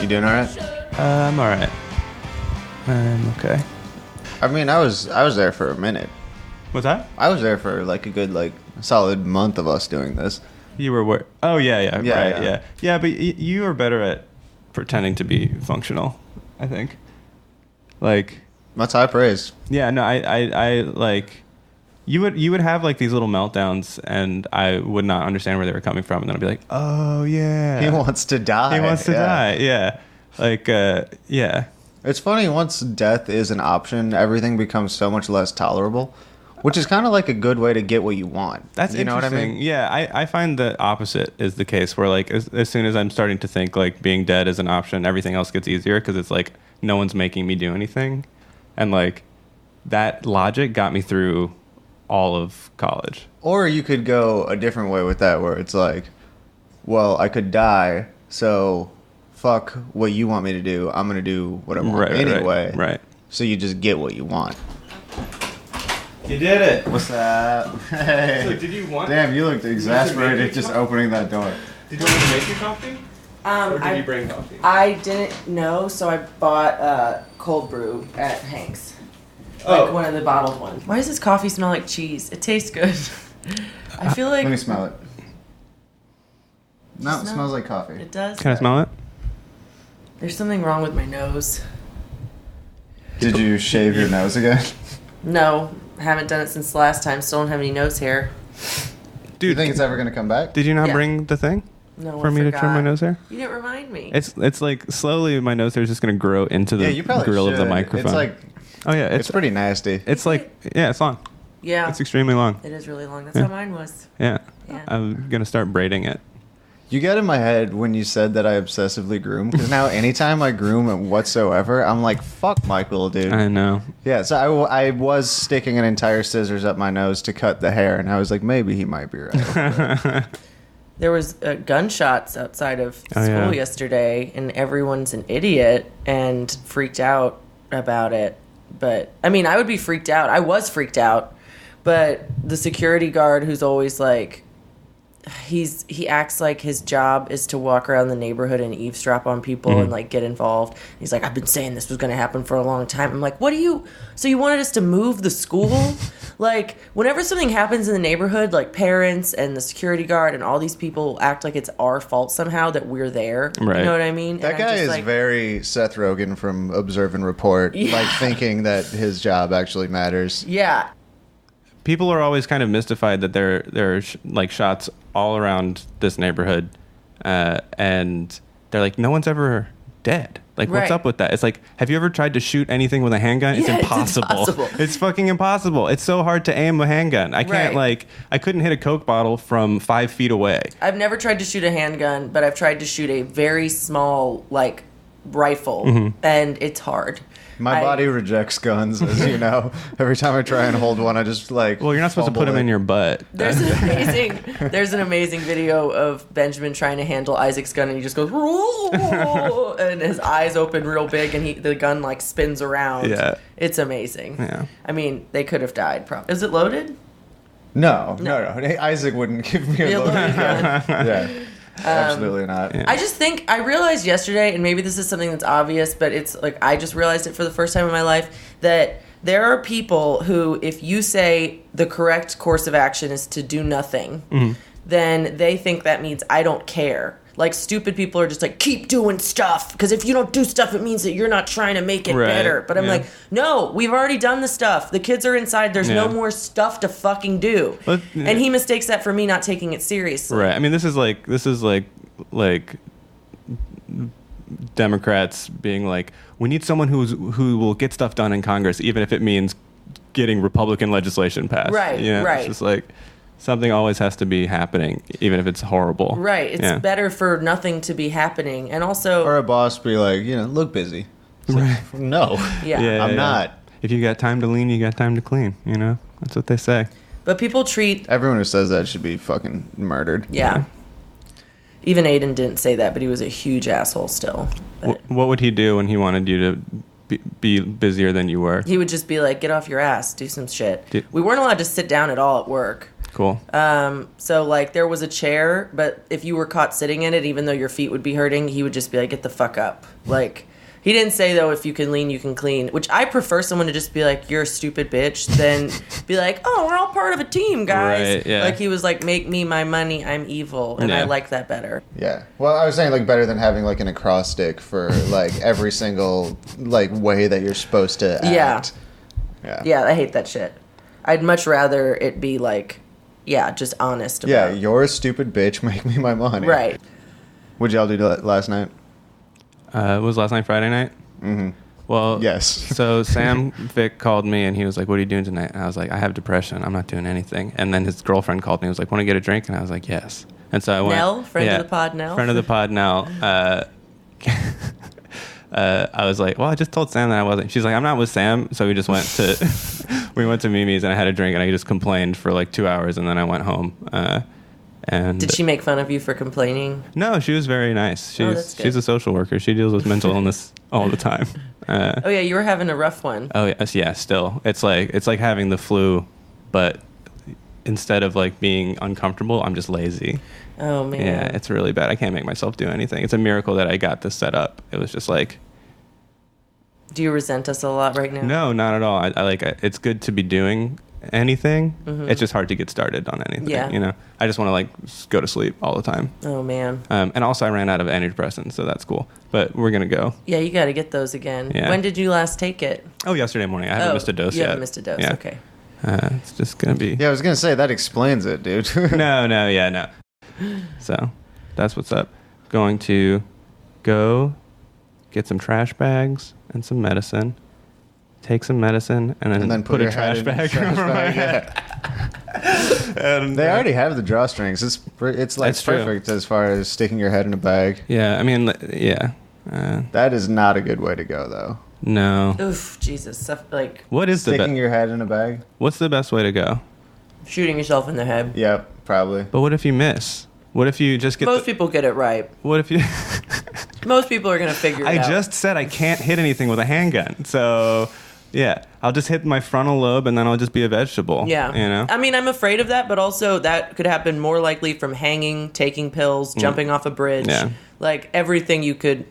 You doing all right? I'm all right. I'm okay. I mean, I was there for a minute. What's that? I was there for like a good solid month of us doing this. You were where? Oh yeah, Yeah, right, yeah. yeah. But you are better at pretending to be functional, I think. Like, That's high praise. yeah, no, I like. You would have like these little meltdowns, and I would not understand where they were coming from, and then I'd be like, oh yeah, He wants to die. he wants to Yeah. die, yeah, like yeah. It's funny, once death is an option, everything becomes so much less tolerable, which is kind of like a good way to get what you want. That's you know what I interesting. mean? Yeah, I find the opposite is the case, where like as soon as I'm starting to think like being dead is an option, everything else gets easier because it's like no one's making me do anything, and like that logic got me through all of college. Or you could go a different way with that, where it's like, well, I could die, so fuck what you want me to do. I'm going to do what I want anyway. Right. So you just get what you want. You did it. What's up? Hey. So did you want? Damn, you looked exasperated make just coffee? opening that door. Did you want to make your coffee? Or did you bring coffee? I didn't know, so I bought cold brew at Hank's. Oh. Like one of the bottled ones. Why does this coffee smell like cheese? It tastes good. I feel like Let me smell it. No, it Smell- smells like coffee. it does. Can I smell it? There's something wrong with my nose. Did you shave your nose again? No, haven't done it since the last time. Still don't have any nose hair. Do you Dude, think it's ever going to come back? did you not Yeah. bring the thing No, for I me to forgot. trim my nose hair? You didn't remind me. It's like slowly my nose hair is just gonna grow into the Yeah, you probably grill should. of the microphone. It's like, oh yeah, it's pretty nasty. It's like, yeah, it's long. yeah, It's extremely long. it is really long. That's Yeah. how mine was. Yeah. Yeah. I'm gonna start braiding it. You got in my head when you said that I obsessively groom, because now anytime I groom whatsoever, I'm like, fuck Michael, dude. I know. Yeah, so I was sticking an entire scissors up my nose to cut the hair, and I was like, maybe he might be right. There was gunshots outside of Oh, school yeah. yesterday, and everyone's an idiot and freaked out about it. But I mean, I would be freaked out. I was freaked out, but the security guard, who's always like, he acts like his job is to walk around the neighborhood and eavesdrop on people and like get involved. He's like, I've been saying this was going to happen for a long time. I'm like, so you wanted us to move the school? Like, whenever something happens in the neighborhood, like parents and the security guard and all these people act like it's our fault somehow that we're there. Right. You know what I mean? That And I'm guy just is like, very Seth Rogen from Observe and Report, Yeah. like thinking that his job actually matters. yeah. People are always kind of mystified that there are like shots all around this neighborhood, and they're like, no one's ever dead. Like, what's Right. up with that? It's like, have you ever tried to shoot anything with a handgun? It's Yeah, it's impossible. impossible. It's fucking impossible. It's so hard to aim a handgun. I can't Right. I couldn't hit a Coke bottle from 5 feet away. I've never tried to shoot a handgun, but I've tried to shoot a very small, like, rifle, and it's hard. My body rejects guns, as you know. Every time I try and hold one, I just like. Well, you're not supposed to put them in your butt. There's an amazing video of Benjamin trying to handle Isaac's gun, and he just goes, and his eyes open real big, and the gun like spins around. Yeah. It's amazing. Yeah. I mean, they could have died. Probably. Is it loaded? No. Isaac wouldn't give me a Yeah, loaded loaded gun. gun. Yeah. Absolutely not. yeah. I just think I realized yesterday, and maybe this is something that's obvious, but it's like I just realized it for the first time in my life, that there are people who, if you say the correct course of action is to do nothing, then they think that means I don't care. Like, stupid people are just like, keep doing stuff, because if you don't do stuff, it means that you're not trying to make it Right, better. But I'm yeah. like, no, we've already done the stuff. The kids are inside. There's no Yeah. more stuff to fucking do. But- and he mistakes that for me not taking it seriously. Right. I mean, this is like Democrats being like, we need someone who will get stuff done in Congress, even if it means getting Republican legislation passed. Right, You know, right. It's just like something always has to be happening, even if it's horrible. Right. It's Yeah. better for nothing to be happening. And also, Or a boss be like, look busy. It's like, no. yeah. I'm not. If you got time to lean, you got time to clean. You know, that's what they say. But people treat, Everyone who says that should be fucking murdered. yeah. Even Aiden didn't say that, but he was a huge asshole still. But What would he do when he wanted you to be busier than you were? he would just be like, get off your ass, do some shit. Did- We weren't allowed to sit down at all at work. Cool. So like there was a chair, but if you were caught sitting in it, even though your feet would be hurting, he would just be like, get the fuck up. Like, he didn't say, though, if you can lean, you can clean, which I prefer someone to just be like, you're a stupid bitch, than be like, oh, we're all part of a team, guys. Right, yeah. Like, he was like, make me my money, I'm evil. And I like that better. Yeah. Well, I was saying, like, better than having, like, an acrostic for, like, every single, like, way that you're supposed to act. Yeah, I hate that shit. I'd much rather it be, like, just honest about it. Yeah, you're a stupid bitch, make me my money. Right. What'd y'all do last night? Was last night Friday night? Mm-hmm. Well, yes. So Sam Vic called me and he was like, what are you doing tonight? And I was like, I have depression. I'm not doing anything. And then his girlfriend called me and was like, want to get a drink? And I was like, yes. And so I went. Nell? Friend of the pod, Nell? Friend of the pod, Nell. I was like, well, I just told Sam that I wasn't. She's like, I'm not with Sam. So we just went to Mimi's and I had a drink and I just complained for like 2 hours and then I went home. And did she make fun of you for complaining? No, she was very nice. She's a social worker. She deals with mental illness all the time. Oh yeah, you were having a rough one. Oh yes, yeah. Still, it's like having the flu, but instead of like being uncomfortable, I'm just lazy. Oh man. Yeah, it's really bad. I can't make myself do anything. It's a miracle that I got this set up. It was just like. Do you resent us a lot right now? No, not at all. I like it. It's good to be doing anything. Mm-hmm. It's just hard to get started on anything. Yeah. You know, I just want to like go to sleep all the time. Oh man. And also I ran out of antidepressants, so that's cool. But we're gonna go. Yeah, you got to get those again. Yeah. When did you last take it? Oh, yesterday morning. I haven't missed a dose you yet. haven't missed a dose. Yeah. Okay. It's just gonna be. Yeah, I was gonna say that explains it, dude. No. So that's what's up. Going to go get some trash bags and some medicine. Take some medicine and then put a trash bag over my head. And they already have the drawstrings. It's like That's true. perfect as far as sticking your head in a bag. Yeah, I mean, yeah. That is not a good way to go, though. No. Oof, Jesus. Stuff like What is the Sticking your head in a bag? What's the best way to go? shooting yourself in the head. Yep, probably. But what if you miss? What if you just get Most people get it right. What if you Most people are going to figure it out. I just said I can't hit anything with a handgun. So, yeah, I'll just hit my frontal lobe and then I'll just be a vegetable. Yeah. You know? I mean, I'm afraid of that, but also that could happen more likely from hanging, taking pills, jumping off a bridge. Yeah. Like everything you could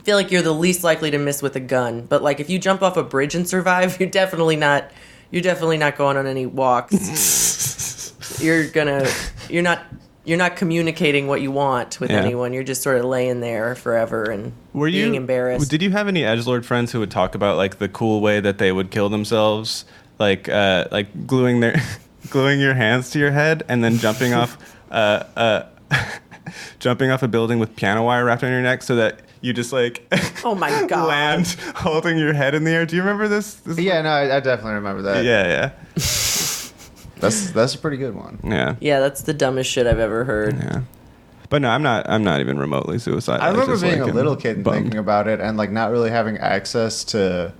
feel like you're the least likely to miss with a gun. But like if you jump off a bridge and survive, you're definitely not going on any walks. You're not communicating what you want with anyone. You're just sort of laying there forever and being embarrassed. Did you have any edgelord friends who would talk about like the cool way that they would kill themselves, like gluing your hands to your head and then jumping off jumping off a building with piano wire wrapped on your neck so that you just like oh my god land holding your head in the air? Do you remember this? Yeah, no, I definitely remember that. Yeah. That's a pretty good one. Yeah. Yeah, that's the dumbest shit I've ever heard. Yeah. But no, I'm not even remotely suicidal. I remember being a little kid and thinking about it and like not really having access to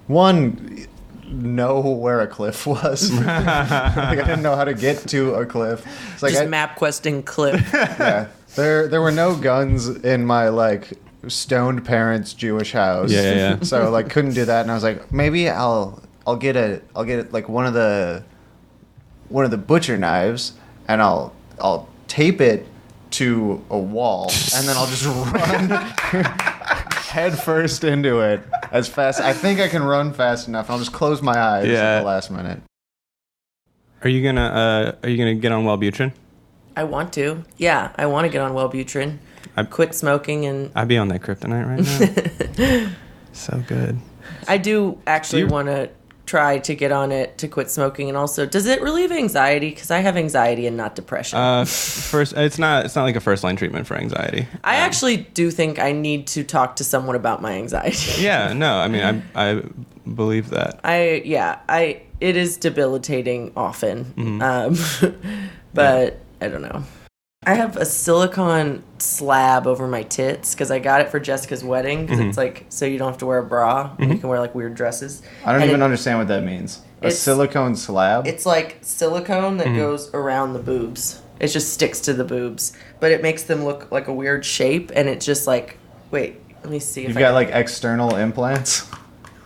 know where a cliff was. Like I didn't know how to get to a cliff. It's like just map questing cliff. Yeah. There were no guns in my like stoned parents' Jewish house. Yeah. So like couldn't do that and I was like maybe I'll get like one of the butcher knives and I'll tape it to a wall and then I'll just run head first into it as fast. I think I can run fast enough and I'll just close my eyes at the last minute. Are you gonna get on Wellbutrin? I want to. Yeah, I want to get on Wellbutrin. I quit smoking and I'd be on that kryptonite right now. So good. I do actually want to try to get on it to quit smoking, and also, does it relieve anxiety? Because I have anxiety and not depression. First, it's not like a first line treatment for anxiety. I actually do think I need to talk to someone about my anxiety. Yeah, no, I mean, I believe that. It is debilitating often, but I don't know. I have a silicone slab over my tits because I got it for Jessica's wedding because it's like so you don't have to wear a bra and you can wear like weird dresses. I don't even understand what that means. A silicone slab? It's like silicone that goes around the boobs. It just sticks to the boobs, but it makes them look like a weird shape, and it's just like, wait, let me see. You've got like external implants?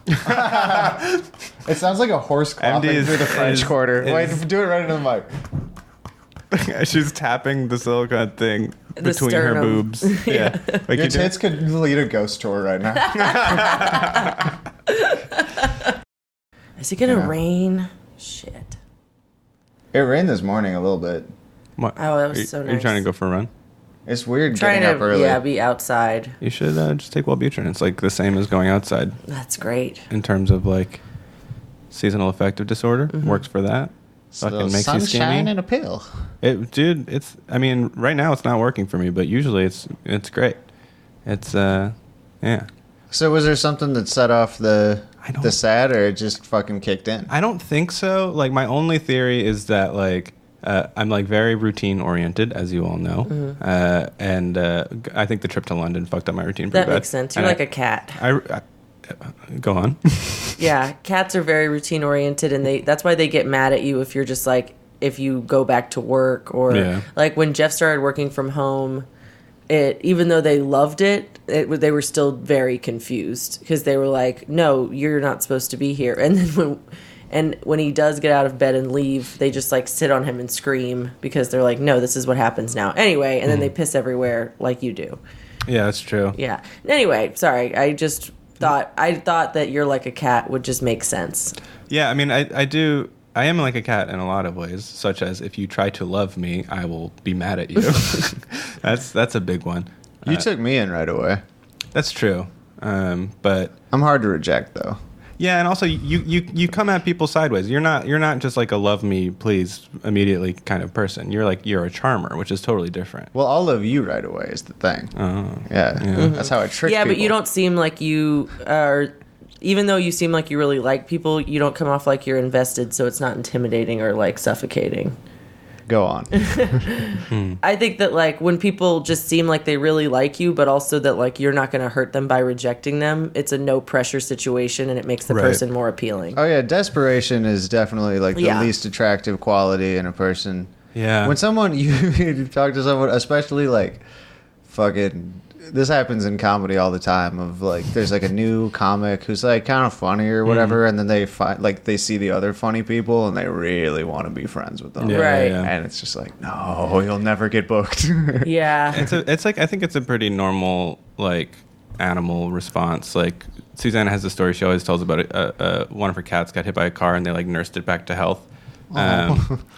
It sounds like a horse coughing through the French Quarter. Wait, do it right into the mic. She's tapping the silicone thing The between her sternum. boobs. Yeah. Like Your you do- tits could lead a ghost tour right now. Is it gonna Yeah. rain? Shit. It rained this morning a little bit. What? Oh, that was Are you- so Are you nice. trying to go for a run? It's weird Trying getting up to early. be outside. You should just take Wellbutrin. It's like the same as going outside That's great. in terms of like seasonal affective disorder. Works for that. Fucking makes you sunshine skinny. and a pill. Dude, it's. I mean, right now it's not working for me, but usually it's great. It's yeah. So was there something that set off the I don't- sad, or it just fucking kicked in? I don't think so. Like my only theory is that like I'm like very routine oriented, as you all know, and I think the trip to London fucked up my routine. Pretty That bad. makes sense. You're And like a cat. I go on. Yeah, cats are very routine oriented, and that's why they get mad at you if you're just like if you go back to work or Yeah. like when Jeff started working from home. Even though they loved it, they were still very confused because they were like, "No, you're not supposed to be here." And then when he does get out of bed and leave, they just like sit on him and scream because they're like, "No, this is what happens now." Anyway, and then they piss everywhere like you do. Yeah, that's true. Yeah. Anyway, sorry. I thought that you're like a cat would just make sense. Yeah, I mean, I do. I am like a cat in a lot of ways, such as if you try to love me, I will be mad at you. That's a big one. You took me in right away. That's true. But I'm hard to reject, though. yeah, and also you come at people sideways. You're not just like a love me please immediately kind of person. You're a charmer, which is totally different. Well, I'll love you right away is the thing. Oh. Yeah, that's how I trick Yeah, people. but you don't seem like you are. Even though you seem like you really like people, you don't come off like you're invested, so it's not intimidating or like suffocating. Go on. I think that like when people just seem like they really like you, but also that like you're not going to hurt them by rejecting them, it's a no pressure situation and it makes the Right. person more appealing. Oh yeah, desperation is definitely like the Yeah. least attractive quality in a person. Yeah. When someone you talk to someone, especially like fucking, this happens in comedy all the time. Of like, there's like a new comic who's like kind of funny or whatever, and then they find like they see the other funny people and they really want to be friends with them. Yeah, Right. yeah. And it's just like, no, you'll never get booked. Yeah. It's like I think it's a pretty normal like animal response. Like Susanna has a story she always tells about it. One of her cats got hit by a car and they like nursed it back to health.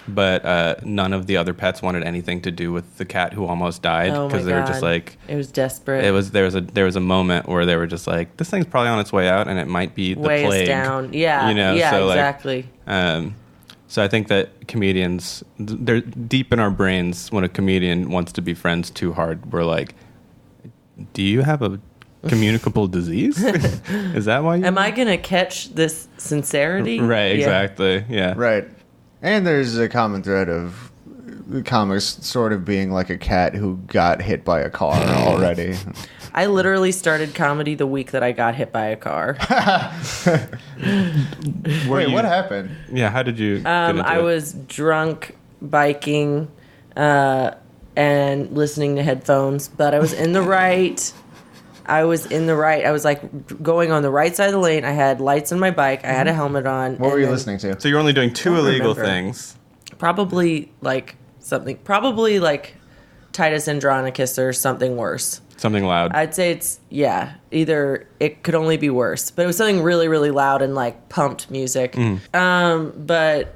But none of the other pets wanted anything to do with the cat who almost died Oh my because they were just God. like It was desperate. there was a moment where they were just like, this thing's probably on its way out and it might be the Weigh us plague. down. Yeah. You know, yeah, so, like, exactly. So I think that comedians, they're deep in our brains. When a comedian wants to be friends too hard, we're like, do you have a communicable disease? Is that why you... Am I going to catch this sincerity? Right, Yeah. exactly. Yeah. Right. And there's a common thread of comics sort of being like a cat who got hit by a car already. I literally started comedy the week that I got hit by a car. Wait, what happened? Yeah, how did you get into I it? was drunk biking and listening to headphones, but I was in the right. I was like going on the right side of the lane. I had lights on my bike. I had a helmet on. What were and you then listening to? So you're only doing two Don't illegal remember. things. Probably like Titus Andronicus or something worse. Something loud. I'd say it's, yeah, either it could only be worse, but it was something really, really loud and like pumped music. But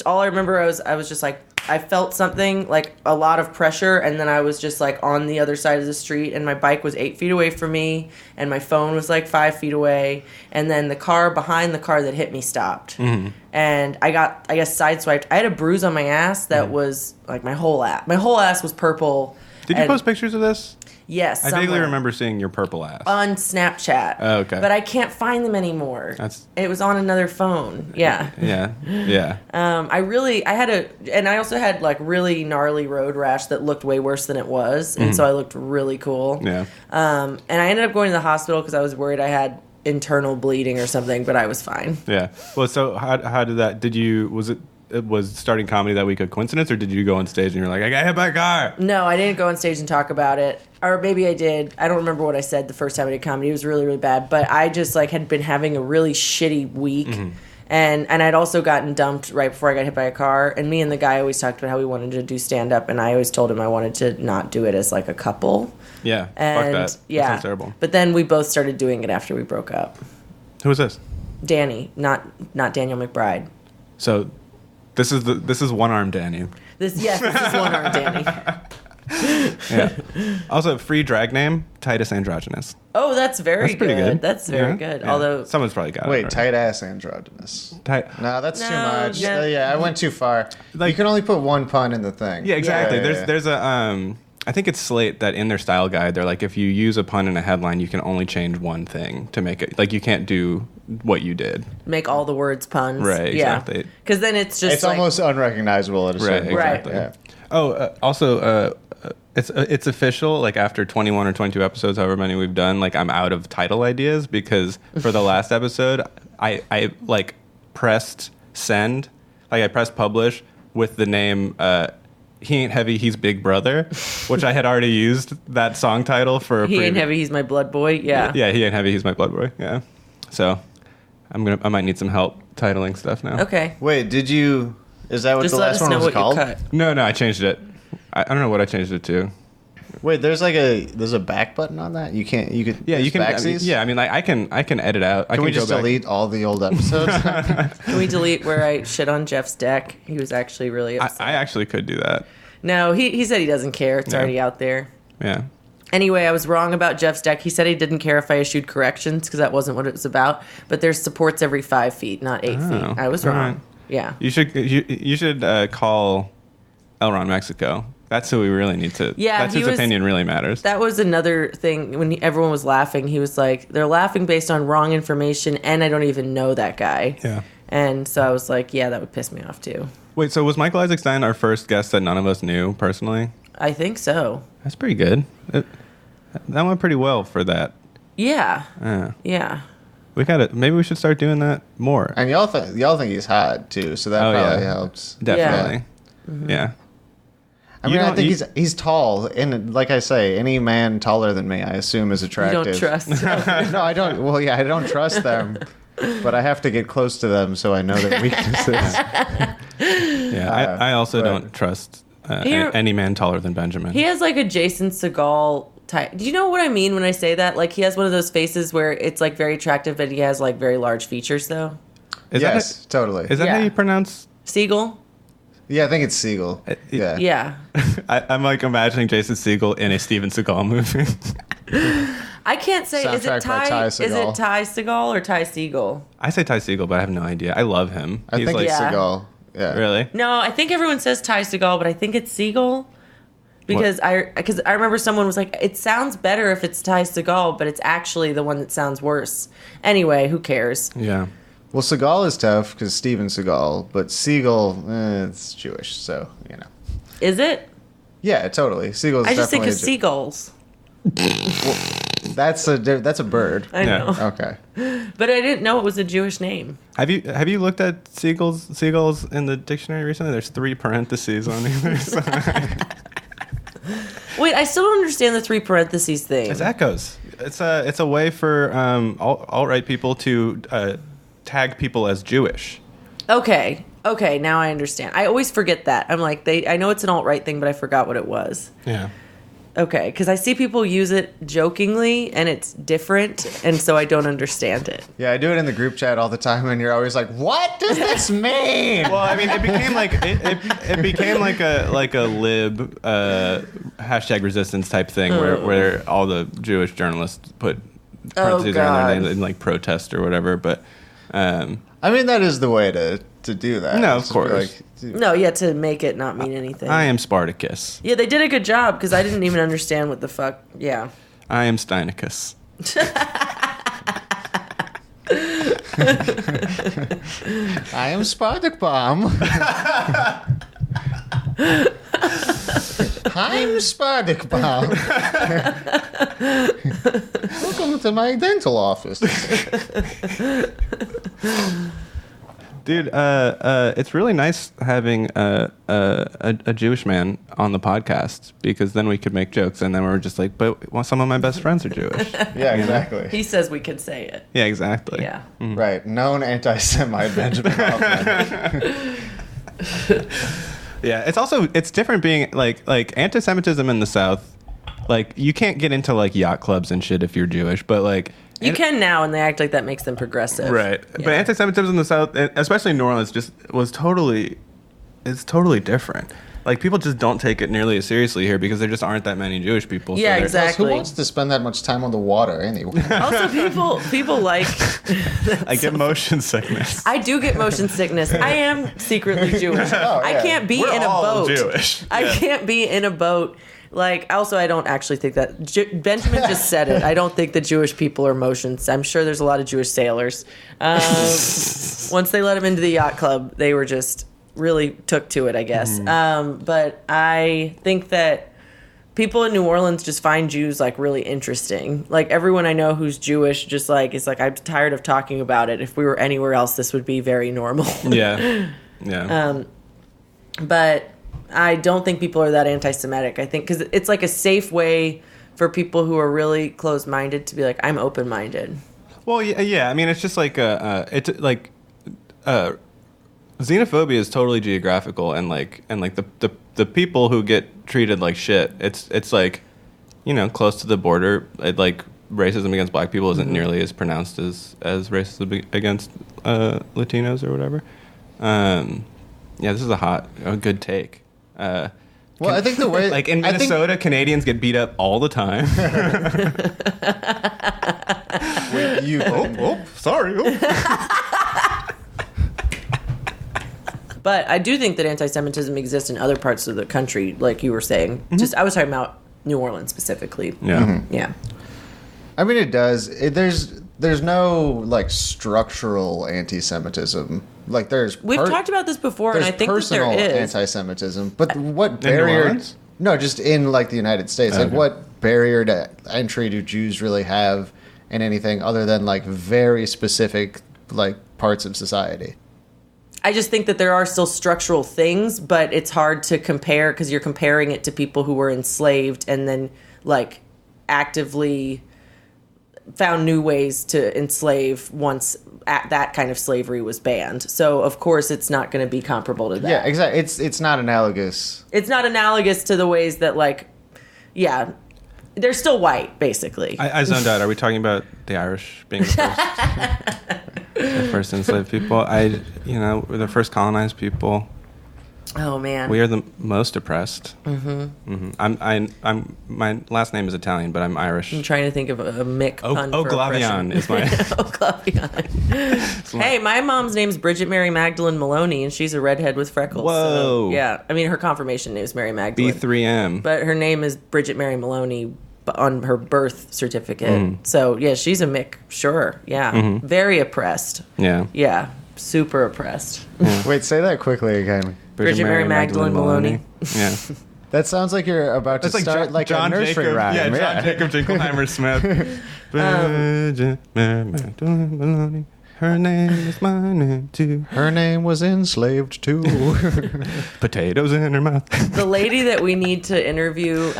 all I remember I was just like, I felt something like a lot of pressure, and then I was just like on the other side of the street, and my bike was 8 feet away from me, and my phone was like 5 feet away, and then the car behind the car that hit me stopped, and I guess sideswiped. I had a bruise on my ass that was like my whole ass was purple. Did you and- post pictures of this? Yes, I vaguely somewhere. remember seeing your purple ass. On Snapchat. Oh, okay. But I can't find them anymore. It was on another phone. Yeah. Yeah. Yeah. And I also had like really gnarly road rash that looked way worse than it was. And so I looked really cool. Yeah. And I ended up going to the hospital because I was worried I had internal bleeding or something, but I was fine. Yeah. Well, so how did that, was starting comedy that week a coincidence, or did you go on stage and you're like, I got hit by a car? No, I didn't go on stage and talk about it. Or maybe I did. I don't remember what I said the first time I did comedy. It was really, really bad. But I just like had been having a really shitty week. And I'd also gotten dumped right before I got hit by a car. And me and the guy always talked about how we wanted to do stand-up, and I always told him I wanted to not do it as, like, a couple. Yeah, And, fuck that. yeah. That sounds terrible. But then we both started doing it after we broke up. Who is this? Danny, not Daniel McBride. So, this is one-armed Danny. This is one-armed Danny. Yeah. Also, free drag name, Titus Androgynous. Oh, that's very That's pretty good. That's very good. Yeah. Although someone's probably got it. Wait, already. tight ass androgynous. Tight. No, that's too No, much. yeah. Yeah, I went too far. Like- you can only put one pun in the thing. Yeah, exactly. Yeah. There's a I think it's Slate that in their style guide they're like, if you use a pun in a headline, you can only change one thing to make it, like, you can't do what you did. make all the words puns. Right, exactly. Because then it's just It's like, almost unrecognizable at a certain point. exactly. Yeah. Oh, also, it's official. Like, after 21 or 22 episodes, however many we've done, like, I'm out of title ideas because for the last episode, I like pressed send, like I pressed publish with the name He Ain't Heavy, He's Big Brother, which I had already used that song title for. he ain't heavy, he's my blood boy. Yeah. Yeah, He Ain't Heavy, He's My Blood Boy. Yeah, so I might need some help titling stuff now. Okay. Wait, is that what Just the let last us one know was what called? you cut. No, I changed it. I don't know what I changed it to. Wait, there's a back button on that? You can. Yeah, there's you can. backsies? I mean, like, I can edit out. Can we just go back. delete all the old episodes? Can we delete where I shit on Jeff's deck? He was actually really upset. I actually could do that. No, he said he doesn't care. It's Yeah. already out there. Yeah. Anyway, I was wrong about Jeff's deck. He said he didn't care if I issued corrections because that wasn't what it was about. But there's supports every 5 feet, not 8 Oh, feet. I was all wrong. right. Yeah. You should call Elron Mexico. That's who we really need to. Yeah, that's he his was- opinion really matters. That was another thing when everyone was laughing. He was like, they're laughing based on wrong information, and I don't even know that guy. Yeah. And so I was like, yeah, that would piss me off too. Wait, so was Michael Isaac Stein our first guest that none of us knew personally? I think so. That's pretty good. That went pretty well for that. Yeah. Yeah. Yeah. We got it. Maybe we should start doing that more. and y'all think he's hot too, so that Oh, probably yeah. helps. Definitely. Mm-hmm. Yeah. I You mean, I don't- think you- he's tall, and like I say, any man taller than me, I assume, is You attractive. don't trust. No, I don't. Well, yeah, I don't trust them, but I have to get close to them so I know their weaknesses. Yeah. I also but- don't trust Here- any man taller than Benjamin. He has like a Jason Segal type. Do you know what I mean when I say that? Like he has one of those faces where it's like very attractive, but he has like very large features though. Is Yes, totally. Is that how Yeah. you pronounce? Seagull? Yeah, I think it's Siegel. Yeah. Yeah. I'm like imagining Jason Segel in a Steven Seagal movie. I can't say is Soundtrack it by Ty Ty is Segall. it Ty Seagal or Ty Seagull? I say Ty Segel, but I have no idea. I love him. I He's think like, it's Yeah. Seagal. Yeah. really? No, I think everyone says Ty Seagal, but I think it's Seagull. Because I remember someone was like, it sounds better if it's Ty Seagal, but it's actually the one that sounds worse. Anyway, who cares? Yeah. Well, Seagal is tough because Steven Seagal, but Siegel, it's Jewish, so you know. Is it? Yeah, totally. Siegel's I just think definitely of seagulls. that's a bird. I Yeah. know. Okay. But I didn't know it was a Jewish name. Have you looked at seagulls in the dictionary recently? There's 3 parentheses on either side. Wait, I still don't understand the 3 parentheses thing. It's echoes. It's a way for alt-right people to tag people as Jewish. Okay, now I understand. I always forget that. I'm like, I know it's an alt-right thing, but I forgot what it was. Yeah. Okay, because I see people use it jokingly, and it's different, and so I don't understand it. Yeah, I do it in the group chat all the time, and you're always like, "What does this mean?" Well, I mean, it became like it became like a lib hashtag resistance type thing where all the Jewish journalists put parentheses around their God. names in like protest or whatever. But I mean, that is the way to do that. No, of Just be course. No, yeah, to make it not mean anything. I am Spartacus. Yeah, they did a good job, because I didn't even understand what the fuck. Yeah. I am Steinicus. I am Spartak Bomb. I'm Spartak Bomb. Welcome to my dental office. Dude, it's really nice having a Jewish man on the podcast because then we could make jokes and then we're just like, but well, some of my best friends are Jewish. Yeah, exactly. He says we can say it. Yeah, exactly. Yeah. Mhm. Right. Known anti-Semite Benjamin Hoffman. Yeah, it's different being like anti-Semitism in the South. Like you can't get into like yacht clubs and shit if you're Jewish, but like You can now, and they act like that makes them progressive. right. Yeah. But anti-Semitism in the South, especially in New Orleans, it's totally different. Like people just don't take it nearly as seriously here because there just aren't that many Jewish people. Yeah, they're- exactly. Who wants to spend that much time on the water anyway? Also, people like. I get motion sickness. I do get motion sickness. I am secretly Jewish. Oh, I yeah. can't be We're in a all boat. Jewish. I Yeah. can't be in a boat. Like, also, I don't actually think that. Benjamin just said it. I don't think that Jewish people are motions. I'm sure there's a lot of Jewish sailors. Once they let him into the yacht club, they were just really took to it, I guess. But I think that people in New Orleans just find Jews like really interesting. Like everyone I know who's Jewish just like is like, I'm tired of talking about it. If we were anywhere else, this would be very normal. Yeah. But I don't think people are that anti-Semitic. I think because it's like a safe way for people who are really closed-minded to be like, I'm open-minded. Well, yeah. I mean, it's just like xenophobia is totally geographical, and the people who get treated like shit. It's like, close to the border. Like racism against black people isn't nearly as pronounced as racism against Latinos or whatever. Yeah, this is a good take. Well, I think the way... Like in Minnesota, Canadians get beat up all the time. Sorry. But I do think that anti-Semitism exists in other parts of the country, like you were saying. Just I was talking about New Orleans specifically. Yeah. Yeah. I mean, it does. There's no like structural anti-Semitism. Like We've talked about this before, and I think that personal there is. anti-Semitism. But what New barrier? Orleans? No, just in like the United States. Like Okay. what barrier to entry do Jews really have in anything other than like very specific like parts of society? I just think that there are still structural things, but it's hard to compare because you're comparing it to people who were enslaved and then like actively found new ways to enslave once that kind of slavery was banned. So of course it's not going to be comparable to that. Yeah, exactly. It's not analogous. It's not analogous to the ways that they're still white basically. I zoned out. Are we talking about the Irish being the first enslaved people? We're the first colonized people. Oh man. We are the most oppressed. My last name is Italian, but I'm Irish. I'm trying to think of a Mick pun for Oglavian oppression. is my. Oglavian. Hey, my mom's name's Bridget Mary Magdalene Maloney, and she's a redhead with freckles. Whoa. So, yeah. I mean, her confirmation name is Mary Magdalene. B3M. But her name is Bridget Mary Maloney on her birth certificate. So, yeah, she's a Mick. Sure. Yeah. Very oppressed. Yeah. Yeah. Super oppressed. Wait, say that quickly again. Bridget Mary Magdalene Maloney. Yeah. That sounds like you're about to That's like start like John a nursery Jacob, rhyme. Yeah, John Jacob Jingleheimer Smith. Bridget Mary Magdalene Maloney. Her name is my name too. Her name was enslaved too. Potatoes in her mouth. The lady that we need to interview,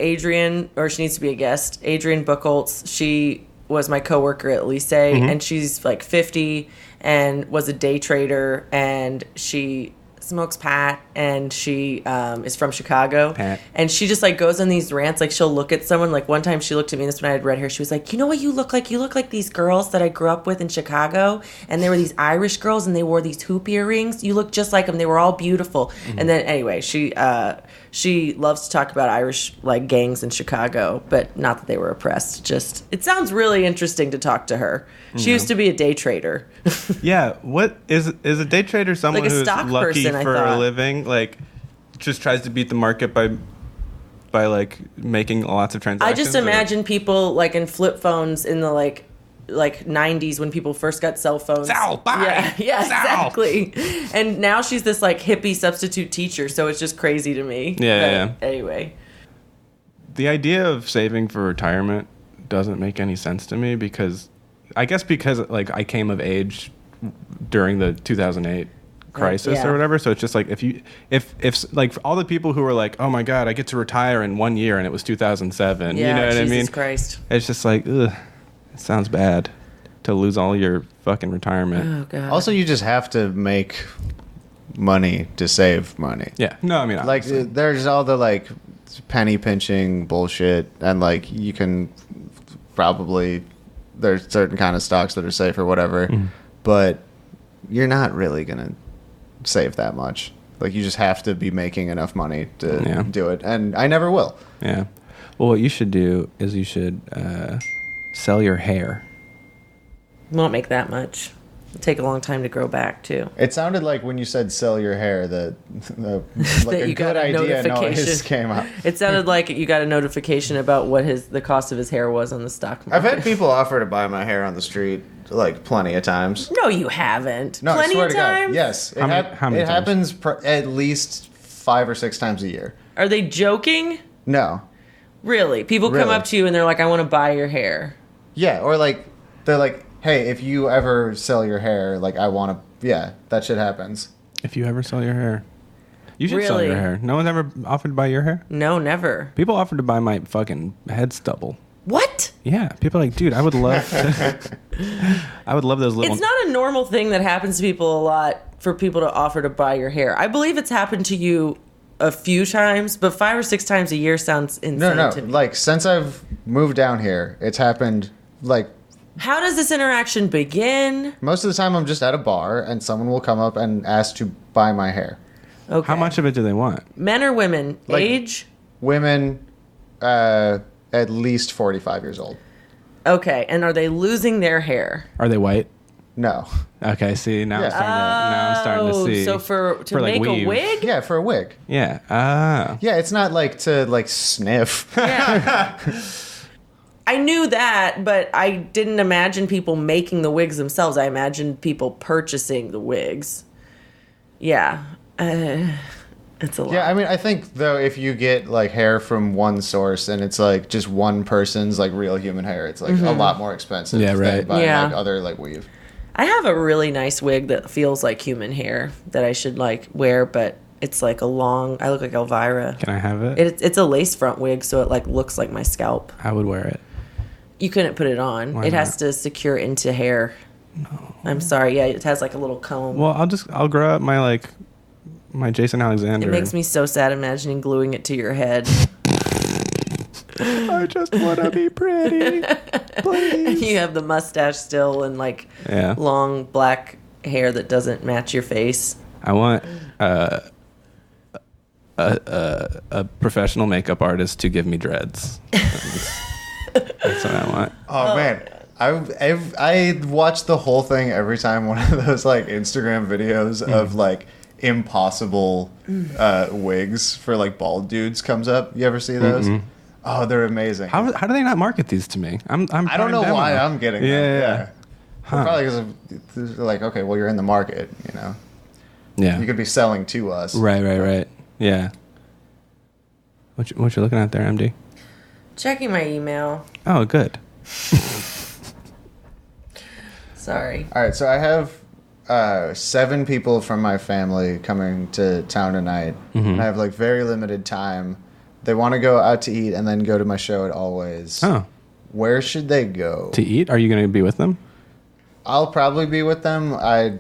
Adrian, or she needs to be a guest, Adrian Buchholz, she was my coworker at Lycée, and she's like 50 and was a day trader, and she smokes pot, and she is from Chicago. Pat. And she just like goes on these rants. Like she'll look at someone. Like one time she looked at me, this when I had red hair, she was like, you know what you look like? You look like these girls that I grew up with in Chicago, and they were these Irish girls, and they wore these hoop earrings. You look just like them. They were all beautiful. And then anyway, she loves to talk about Irish like gangs in Chicago, but not that they were oppressed. Just it sounds really interesting to talk to her. She used to be a day trader. Yeah, what is a day trader? Someone Like a who's stock lucky person, I for a thought. living, like just tries to beat the market by like making lots of I transactions. just or- imagine people like in flip phones in the like 90s when people first got cell phones. Sal, bye. Yeah, Sal. exactly. And now she's this like hippie substitute teacher, so it's just crazy to me. Yeah. Anyway. The idea of saving for retirement doesn't make any sense to me because like I came of age during the 2008 crisis Yeah. or whatever. So it's just like if like all the people who were like, oh my god, I get to retire in 1 year and it was 2007. Yeah, you know what Jesus I mean? Christ. It's just like, ugh, it sounds bad to lose all your fucking retirement. Oh god. Also, you just have to make money to save money. Yeah. No, I mean, Like obviously. there's all the like penny pinching bullshit, and like you can probably there's certain kind of stocks that are safe or whatever, but you're not really gonna save that much. Like you just have to be making enough money to do it, and I never will. Yeah. Well, what you should do is you should sell your hair. Won't make that much. It'll take a long time to grow back too. It sounded like when you said sell your hair that like That a you got good a idea notification. noise came out. It sounded like you got a notification about what the cost of his hair was on the stock market. I've had people offer to buy my hair on the street like plenty of times. No, you haven't. No, Plenty I swear of to God. times. Yes, How many it times? happens at least 5 or 6 times a year. Are they joking? No, Really? People come Really. up to you and they're like, "I want to buy your hair." yeah, or like they're like, hey, if you ever sell your hair, like I want to. Yeah, that shit happens. If you ever sell your hair, you should sell Really? your hair. No one's ever offered to buy your hair. No, never. People offered to buy my fucking head stubble. What? Yeah, people are like, dude, I would love to. I would love those little. It's not a normal thing that happens to people a lot for people to offer to buy your hair. I believe it's happened to you a few times, but 5 or 6 times a year sounds insane No, to me. like since I've moved down here, it's happened like How does this interaction begin? most of the time I'm just at a bar and someone will come up and ask to buy my hair. Okay. How much of it do they want? Men or women? Like- Age? Women, at least 45 years old. Okay. And are they losing their hair? Are they white? No. Okay, see now, Yeah. I'm starting to see. So to like, make weave. a wig? Yeah, for a wig. Yeah. Ah. Yeah, it's not like to like sniff. Yeah. I knew that, but I didn't imagine people making the wigs themselves. I imagined people purchasing the wigs. Yeah. It's a lot. Yeah, I mean, I think though, if you get like hair from one source and it's like just one person's like real human hair, it's like a lot more expensive. Yeah, right. Than buying, Yeah. like other like weave. I have a really nice wig that feels like human hair that I should like wear, but it's like a long. I look like Elvira. Can I have it? It's a lace front wig, so it like looks like my scalp. I would wear it. You couldn't put it on. Why It has not? to secure into hair. No. I'm sorry. Yeah, it has like a little comb. Well, I'll grow up my Jason Alexander. It makes me so sad imagining gluing it to your head. I just want to be pretty. Please. You have the mustache still and like Yeah. long black hair that doesn't match your face. I want a professional makeup artist to give me dreads. That's what I want. Oh man, I watched the whole thing every time one of those like Instagram videos of like impossible wigs for like bald dudes comes up. You ever see those? Oh, they're amazing. How do they not market these to me? I don't know why I'm getting them. Yeah. Well, probably because they're like, okay, well, you're in the market, you know. Yeah. You could be selling to us. Right. Yeah. What you looking at there, MD? Checking my email. Oh, good. Sorry. All right, so I have 7 people from my family coming to town tonight, and I have like very limited time. They want to go out to eat and then go to my show at Always. Oh, Where should they go? to eat? Are you going to be with them? I'll probably be with them. I,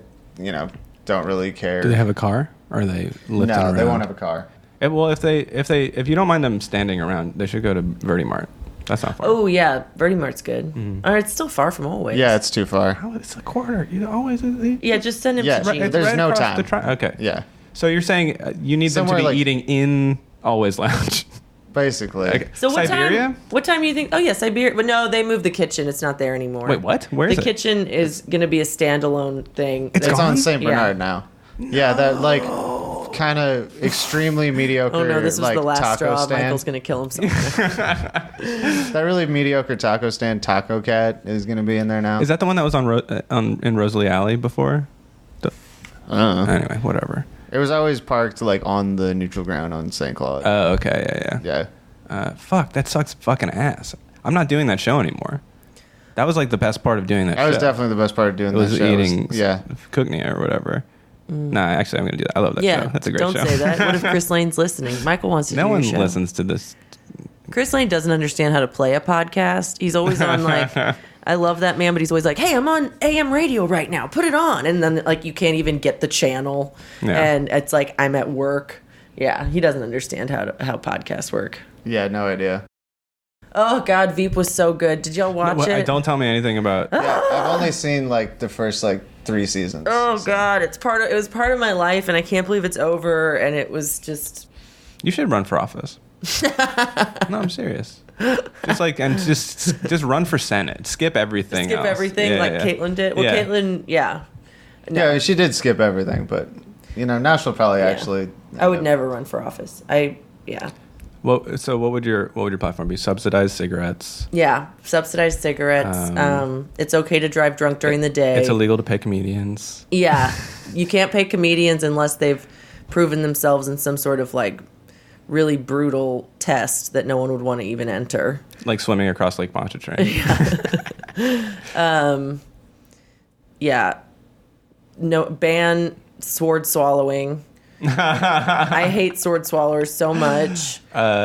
don't really care. Do they have a car? Or are they lifting No, around? they won't have a car. Well, if you don't mind them standing around, they should go to Verdi Mart. That's not far. Oh yeah, Verdi Mart's good. Or it's still far from Always. Yeah, it's too far. Oh, it's a quarter. You always. Yeah, just send him Yeah, to right, Gene. there's no across time. Okay. Yeah, So you're saying you need them Somewhere to be like- eating in Always Lounge. basically. Okay. So what Siberia? time? What time do you think? Oh yeah, Siberia. But no, they moved the kitchen. It's not there anymore. Wait, what? Where is the it? kitchen is going to be a standalone thing. It's It's gone? on St. Yeah. Bernard now. Yeah, that like kind of extremely mediocre. Oh no, this was like, the last taco straw. stand. Michael's going to kill himself. That really mediocre taco stand, Taco Cat, is going to be in there now. Is that the one that was in Rosalie Alley before? Anyway, whatever. It was always parked like on the neutral ground on St. Claude. Oh, okay, yeah. Yeah. Fuck, that sucks fucking ass. I'm not doing that show anymore. That was like the best part of doing that. That was definitely the best part of doing that. It was show. eating Yeah. Cookney or whatever. Nah, actually, I'm gonna do that. I love that show. That's a great show. Don't say that. What if Chris Lane's listening? Michael wants to. No do one your show. listens to this. Chris Lane doesn't understand how to play a podcast. He's always on like, I love that man, but he's always like, hey, I'm on AM radio right now. Put it on. And then like you can't even get the channel. Yeah. And it's like, I'm at work. Yeah, he doesn't understand how podcasts work. Yeah, no idea. Oh, God, Veep was so good. Did y'all watch it? Don't tell me anything about. Yeah, I've only seen like the first like 3 seasons. Oh, so. God, it was part of my life, and I can't believe it's over, and it was just... You should run for office. No, I'm serious. Just like, and just run for Senate. Skip everything. Skip else. everything Caitlyn did. Well, Yeah. Caitlyn, yeah. No. Yeah, she did skip everything, but now she'll probably actually. I would never run for office. Yeah. Well, so what would your platform be? Subsidized cigarettes. Yeah, subsidized cigarettes. It's okay to drive drunk during the day. It's illegal to pay comedians. Yeah, you can't pay comedians unless they've proven themselves in some sort of like really brutal test that no one would want to even enter. Like swimming across Lake Pontchartrain. Yeah. No, ban sword swallowing. I hate sword swallowers so much.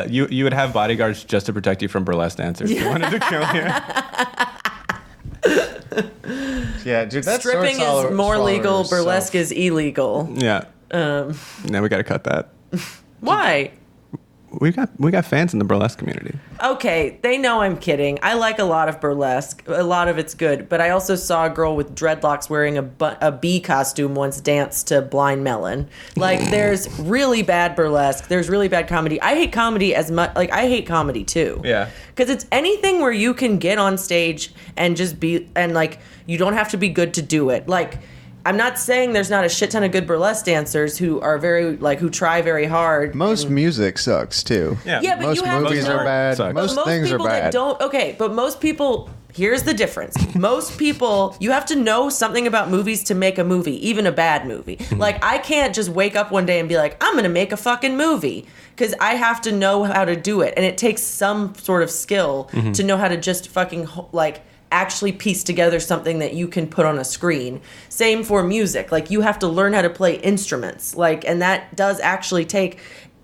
You would have bodyguards just to protect you from burlesque dancers who wanted to kill you. Yeah, dude, that's Stripping is more legal. Burlesque is illegal. Yeah. Now we got to cut that. Why? We got fans in the burlesque community. Okay, they know I'm kidding. I like a lot of burlesque. A lot of it's good. But I also saw a girl with dreadlocks wearing a bee costume once dance to Blind Melon. Like, there's really bad burlesque. There's really bad comedy. I hate comedy as much. Like, I hate comedy, too. Yeah. Because it's anything where you can get on stage and just be... And, like, you don't have to be good to do it. Like... I'm not saying there's not a shit ton of good burlesque dancers who are very, like, who try very hard. Most music sucks, too. Yeah, but most you have movies to know, are bad. Sucks. Most things are people that bad. don't, okay, but most people, here's the difference. Most people, you have to know something about movies to make a movie, even a bad movie. Like, I can't just wake up one day and be like, I'm going to make a fucking movie. Because I have to know how to do it. And it takes some sort of skill to know how to just fucking, like, actually piece together something that you can put on a screen. Same for music. Like, you have to learn how to play instruments. Like, and that does actually take...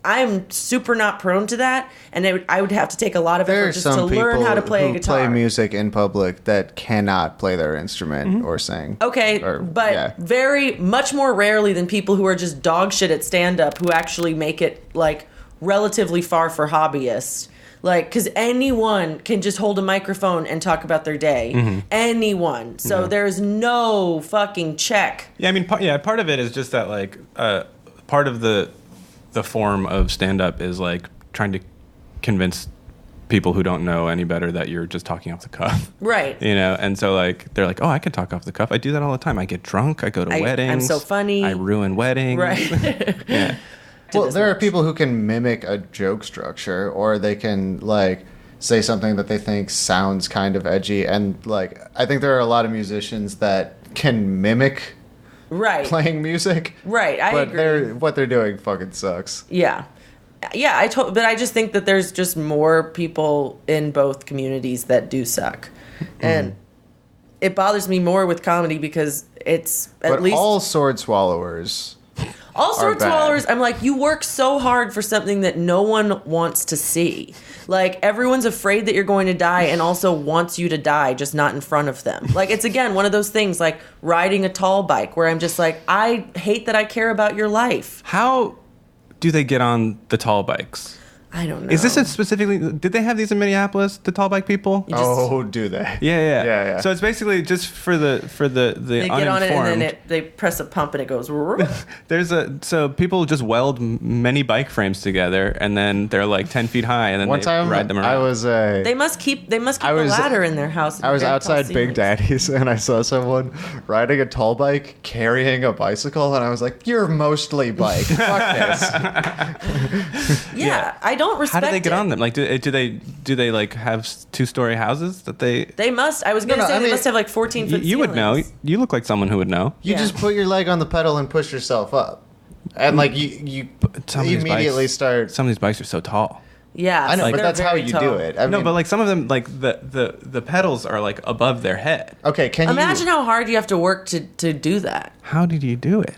I'm super not prone to that, and I would have to take a lot of effort just to learn how to play a guitar. Play music in public that cannot play their instrument or sing. Okay, but very much more rarely than people who are just dog shit at stand-up who actually make it, like, relatively far for hobbyists. Like, because anyone can just hold a microphone and talk about their day. Anyone. So there's no fucking check. Yeah, I mean, part of it is just that, like, part of the form of stand-up is, like, trying to convince people who don't know any better that you're just talking off the cuff. Right. You know, and so, like, they're like, oh, I can talk off the cuff. I do that all the time. I get drunk. I go to weddings. I'm so funny. I ruin weddings. Right. Yeah. Well, there are people who can mimic a joke structure, or they can, like, say something that they think sounds kind of edgy. And, like, I think there are a lot of musicians that can mimic playing music. Right, I agree. But what they're doing fucking sucks. Yeah. Yeah, but I just think that there's just more people in both communities that do suck. And it bothers me more with comedy because it's at least... all sword swallowers... All sword swallowers, I'm like, you work so hard for something that no one wants to see. Like, everyone's afraid that you're going to die and also wants you to die, just not in front of them. Like, it's, again, one of those things, like riding a tall bike, where I'm just like, I hate that I care about your life. How do they get on the tall bikes? I don't know. Is this specifically... Did they have these in Minneapolis, the tall bike people? Do they? Yeah. So it's basically just for the they uninformed. get on it and then they press a pump and it goes... So people just weld many bike frames together and then they're like 10 feet high and then One they time ride them around. They must keep a ladder in their house. I was outside Big Daddy's and I saw someone riding a tall bike carrying a bicycle and I was like, you're mostly bike. Fuck this. Yeah, I don't respect How do they get it. on them? Like, do they like have 2-story houses that they? They must. I was going to say they must have like 14 foot. You would know. You look like someone who would know. You just put your leg on the pedal and push yourself up, and like you immediately start. Some of these bikes are so tall. Yeah, I know, but they're that's how very you tall. do it. I No, mean, but like some of them, like the pedals are like above their head. okay, Imagine how hard you have to work to do that. How did you do it?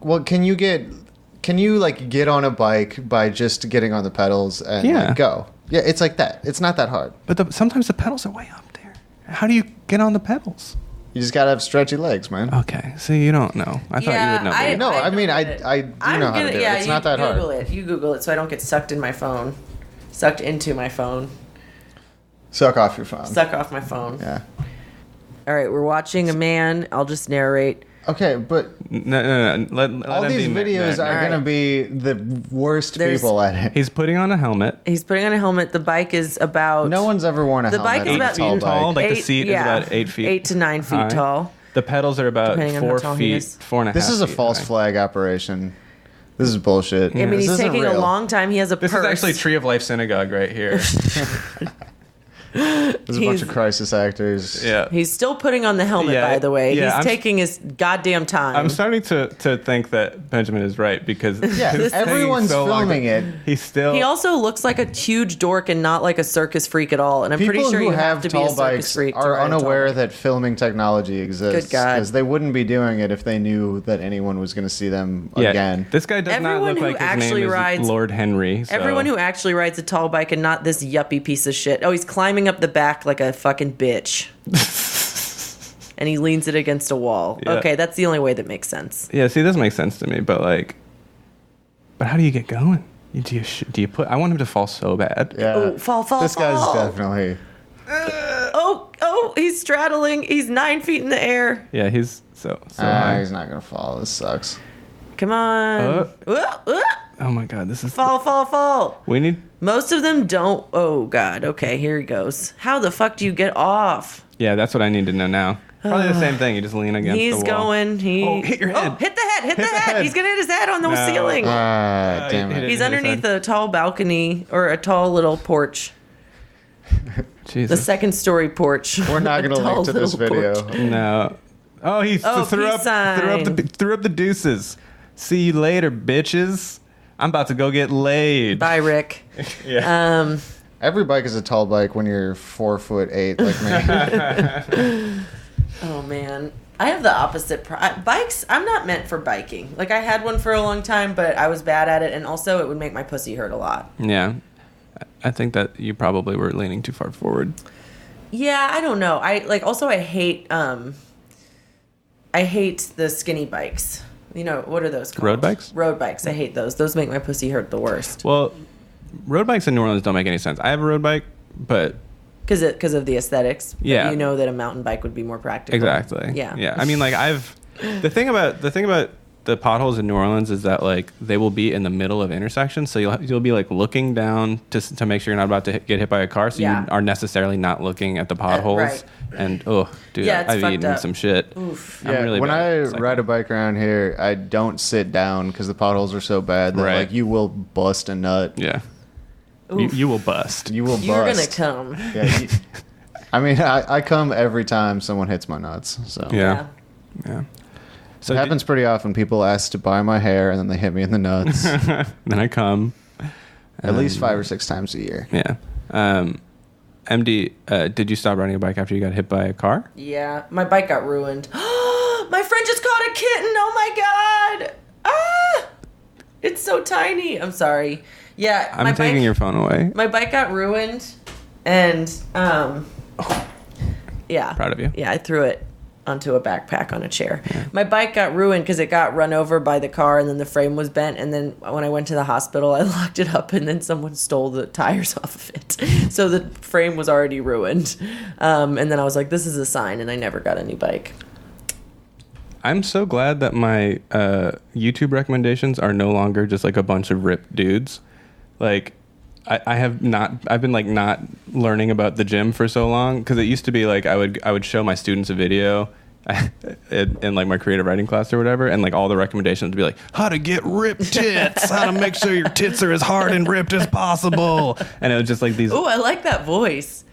Well, can you like get on a bike by just getting on the pedals and Yeah. like, go? Yeah, it's like that. It's not that hard. But sometimes the pedals are way up there. How do you get on the pedals? You just gotta have stretchy legs, man. Okay, so you don't know. I thought you would know. I- No, I mean, know I it. do know how to do it. It's you not that Google hard. it. You Google it so I don't get sucked into my phone. Suck off your phone. Suck off my phone. Yeah. All right, we're watching a man. I'll just narrate. Okay, but No. Let all him these be videos are All gonna right. be the worst There's- people at it. He's putting on a helmet. He's putting on a helmet. The bike is about No one's ever worn a The helmet bike is on a about tall 8 feet tall. bike. Like the seat is about 8 feet. 8 to 9 feet high. tall. The pedals are about Depending on how 4 tall he feet, is. 4.5. This is a feet false high. flag operation. This is bullshit. I mean, This he's isn't taking a real. long time. He has a This purse. is actually Tree of Life Synagogue right here. There's a bunch he's- of crisis actors. Yeah. He's still putting on the helmet, Yeah, by the way. yeah, He's I'm- taking his goddamn time. I'm starting to think that Benjamin is right because Yeah, his everyone's taking so long filming to- it. He's still. He also looks like a huge dork and not like a circus freak at all. And I'm People pretty sure who you have have to be a tall circus bikes freak to are ride a tall unaware bike. that filming technology exists. Good God. Because they wouldn't be doing it if they knew that anyone was going to see them yeah, again. This guy does Everyone not look who like his actually name is rides- Lord Henry. So. Everyone who actually rides a tall bike and not this yuppie piece of shit. Oh, he's climbing up the back like a fucking bitch. And he leans it against a wall. Yeah. Okay, that's the only way that makes sense. Yeah, see, this makes sense to me, but how do you get going? Do you put? I want him to fall so bad. Yeah. Oh, fall, This guy's fall. definitely. Oh, he's straddling. He's 9 feet in the air. Yeah, he's so high. He's not going to fall. This sucks. Come on. Oh my god, this is Fall. We need. Most of them don't. Oh, God. Okay, here he goes. How the fuck do you get off? Yeah, that's what I need to know now. Probably the same thing. You just lean against He's the wall. going. Oh, hit your head. Oh, hit the head. Hit the the head. head. He's going to hit his head on the No. ceiling. Damn hit it. it. He's his underneath head. a tall balcony or a tall little porch. The Jesus. second story porch. We're not A going to tall link to this little video. porch. No. Oh, he Oh, threw peace up sign. threw up the deuces. See you later, bitches. I'm about to go get laid. Bye, Rick. Yeah. Every bike is a tall bike when you're 4'8" like me. Oh man, I have the opposite. Bikes. I'm not meant for biking. Like I had one for a long time, but I was bad at it, and also it would make my pussy hurt a lot. Yeah. I think that you probably were leaning too far forward. Yeah, I don't know. I hate. I hate the skinny bikes. You know what are those called? Road bikes? Road bikes. I hate those. Those make my pussy hurt the worst. Well, road bikes in New Orleans don't make any sense. I have a road bike, but Because of the aesthetics. But Yeah. you know that a mountain bike would be more practical. exactly. Yeah. Yeah. I mean, like the thing about the potholes in New Orleans is that like they will be in the middle of intersections, so you'll be like looking down to make sure you're not about to get hit by a car, so Yeah. you are necessarily not looking at the potholes. right. And oh, dude, Yeah, it's I've fucked eaten up. some shit. Oof. I'm Yeah, really when bad I at cycling. ride a bike around here, I don't sit down because the potholes are so bad that Right. like you will bust a nut. Yeah. Oof. You will bust. You will You're bust. gonna come. Yeah, I mean, I come every time someone hits my nuts. So Yeah. Yeah. So it happens pretty often. People ask to buy my hair and then they hit me in the nuts then I come. at least 5 or 6 times a year. Yeah. MD, did you stop riding a bike after you got hit by a car? Yeah, my bike got ruined. My friend just caught a kitten. Oh my god! Ah, it's so tiny. I'm sorry. Yeah, I'm taking your phone away. My bike got ruined, and yeah, Proud of you. Yeah, I threw it onto a backpack on a chair. My bike got ruined because it got run over by the car, and then the frame was bent. And then when I went to the hospital, I locked it up, and then someone stole the tires off of it, so the frame was already ruined. And then I was like, "This is a sign," and I never got a new bike. I'm so glad that my YouTube recommendations are no longer just like a bunch of ripped dudes. Like, I've been like not learning about the gym for so long, because it used to be like I would show my students a video in like my creative writing class or whatever, and like all the recommendations would be like how to get ripped tits, how to make sure your tits are as hard and ripped as possible, and it was just like these. Oh, I like that voice.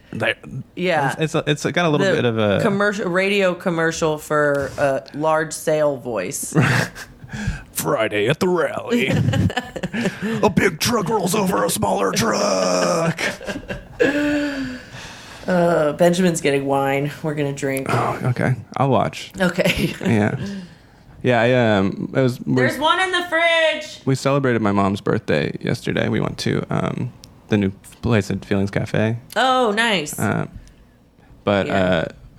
Yeah, it's got a little bit of a radio commercial for a large sale voice. Friday at the rally. A big truck rolls over a smaller truck. Benjamin's getting wine. We're gonna drink. Oh, okay. I'll watch. Okay. Yeah. Yeah, There's one in the fridge. We celebrated my mom's birthday yesterday. We went to the new place at Feelings Cafe. Oh, nice.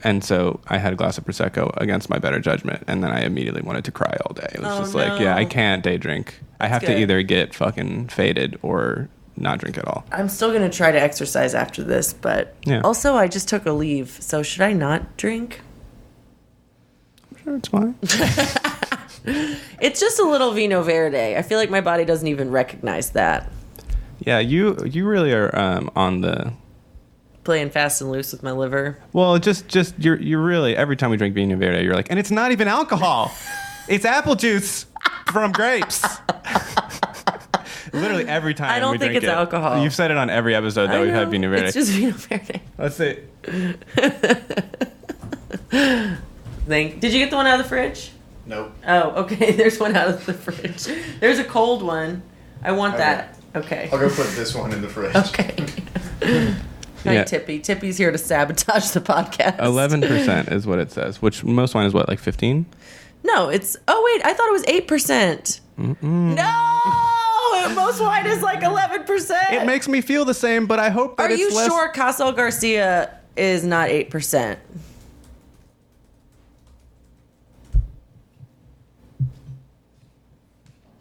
And so I had a glass of Prosecco against my better judgment, and then I immediately wanted to cry all day. It was just like, yeah, I can't day drink. I have to either get fucking faded or not drink at all. I'm still going to try to exercise after this, but also I just took a leave, so should I not drink? I'm sure it's fine. It's just a little Vino Verde. I feel like my body doesn't even recognize that. Yeah, you really are on the... Playing fast and loose with my liver. Well, just you're really, every time we drink Vino Verde, you're like, and it's not even alcohol. It's apple juice from grapes. Literally every time I don't we think drink it's alcohol. You've said it on every episode that we've had Vino Verde. It's just Vino Verde. Let's see. Did you get the one out of the fridge? Nope. Oh, okay. There's one out of the fridge. There's a cold one. I want that. Okay. I'll go put this one in the fridge. Okay. Hi, Tippy. Tippy's here to sabotage the podcast. 11% is what it says, which most wine is what, like 15? No, it's... Oh, wait. I thought it was 8%. No! Most wine is like 11%. It makes me feel the same, but I hope that Are it's you less... sure Casal Garcia is not 8%?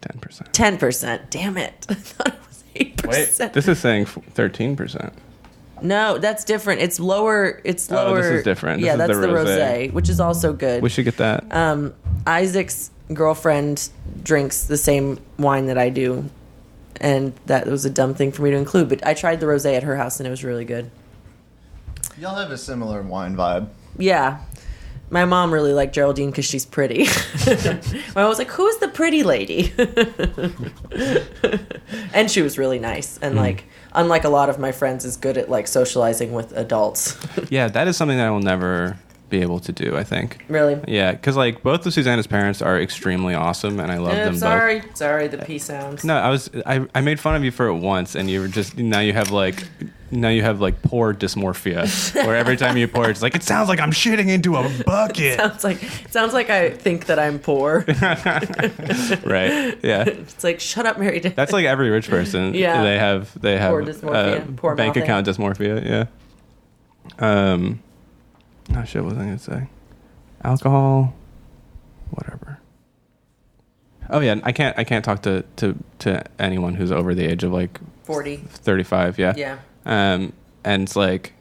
10%. 10%. Damn it. I thought it was 8%. Wait, this is saying 13%. No, that's different. It's lower. It's lower. Oh, this is different. Yeah, This is that's the the rosé. rosé, which is also good. We should get that. Isaac's girlfriend drinks the same wine that I do, and that was a dumb thing for me to include. But I tried the rosé at her house, and it was really good. Y'all have a similar wine vibe. Yeah. My mom really liked Geraldine because she's pretty. My mom was like, "Who's the pretty lady?" And she was really nice, and like, unlike a lot of my friends, is good at like socializing with adults. Yeah, that is something that I will never be able to do, I think. Really? Yeah, because like both of Susanna's parents are extremely awesome, and I love them both. Sorry, the P sounds. No, I made fun of you for it once, and you were just now you have like poor dysmorphia, where every time you pour, it's like it sounds like I'm shitting into a bucket. sounds like I think that I'm poor. Right? Yeah. It's like, shut up, Mary. That's like every rich person. Yeah. They have Poor dysmorphia. Poor bank mouthing. account dysmorphia. Yeah. Oh shit! What was I gonna say? Alcohol, whatever. Oh yeah, I can't talk to anyone who's over the age of like 40, 35. Yeah. Yeah. And it's like,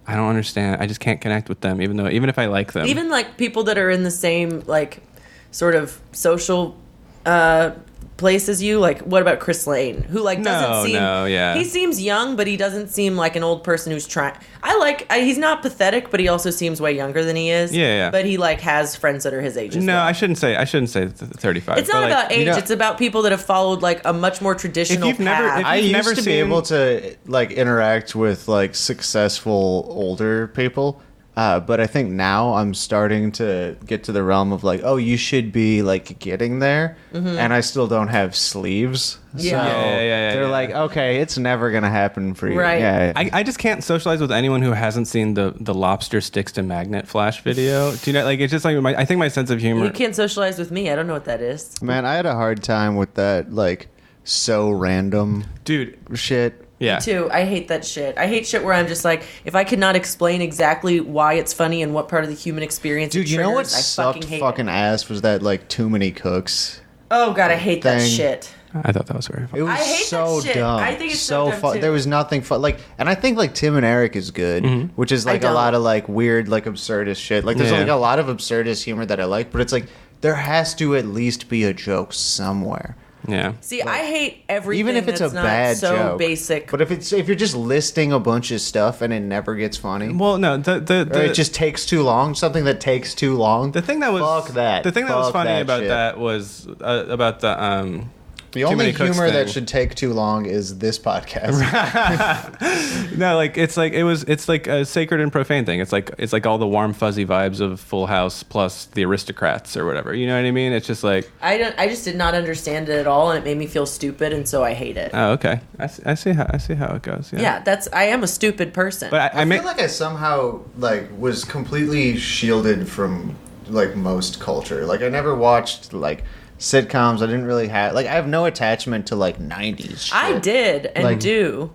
I don't understand. I just can't connect with them, even if I like them. Even like people that are in the same like sort of social place as you. Like, what about Chris Lane, who like doesn't seem? No, yeah. He seems young, but he doesn't seem like an old person who's trying. He's not pathetic, but he also seems way younger than he is. Yeah. But he like has friends that are his age. As No, well. I shouldn't say 35. It's not but, about like, age. It's about people that have followed like a much more traditional path. I You've used never to be seen- able to like interact with like successful older people, but I think now I'm starting to get to the realm of like, oh, you should be like getting there, and I still don't have sleeves. Yeah. So Yeah, they're like, okay, it's never gonna happen for you. Right. Yeah. I just can't socialize with anyone who hasn't seen the lobster sticks to magnet flash video. Do you know? Like, it's just like I think my sense of humor. You can't socialize with me. I don't know what that is. Man, I had a hard time with that like so random Dude. shit. Yeah. Me too. I hate that shit. I hate shit where I'm just like, if I could not explain exactly why it's funny and what part of the human experience Dude, it you know what triggers, I sucked hate fucking it. ass was that like Too Many Cooks. Oh god, I hate that thing. shit. I thought that was very It fun. was I hate that so shit. dumb. I think it's so dumb, fun. too. There was nothing fun. Like, and I think like Tim and Eric is good, which is like a don't. lot of like weird, like absurdist shit. Like, there's Yeah. like a lot of absurdist humor that I like, but it's like there has to at least be a joke somewhere. Yeah. See, I hate everything Even if it's that's a not bad so joke, basic. But if you're just listing a bunch of stuff and it never gets funny, Well, no, or it just takes too long, something that takes too long. the thing that was fuck that. The thing that was Fuck funny that about shit. that was about the The only many cooks humor that thing. should take too long is this podcast. No, like it's like a sacred and profane thing. It's like all the warm fuzzy vibes of Full House plus the Aristocrats or whatever. You know what I mean? It's just like I just did not understand it at all, and it made me feel stupid, and so I hate it. oh, okay. I see how it goes. Yeah. Yeah, I am a stupid person. But I feel like I somehow like was completely shielded from like most culture. Like I never watched like sitcoms. I didn't really have like I have no attachment to like 90s shit. I did and Like- do.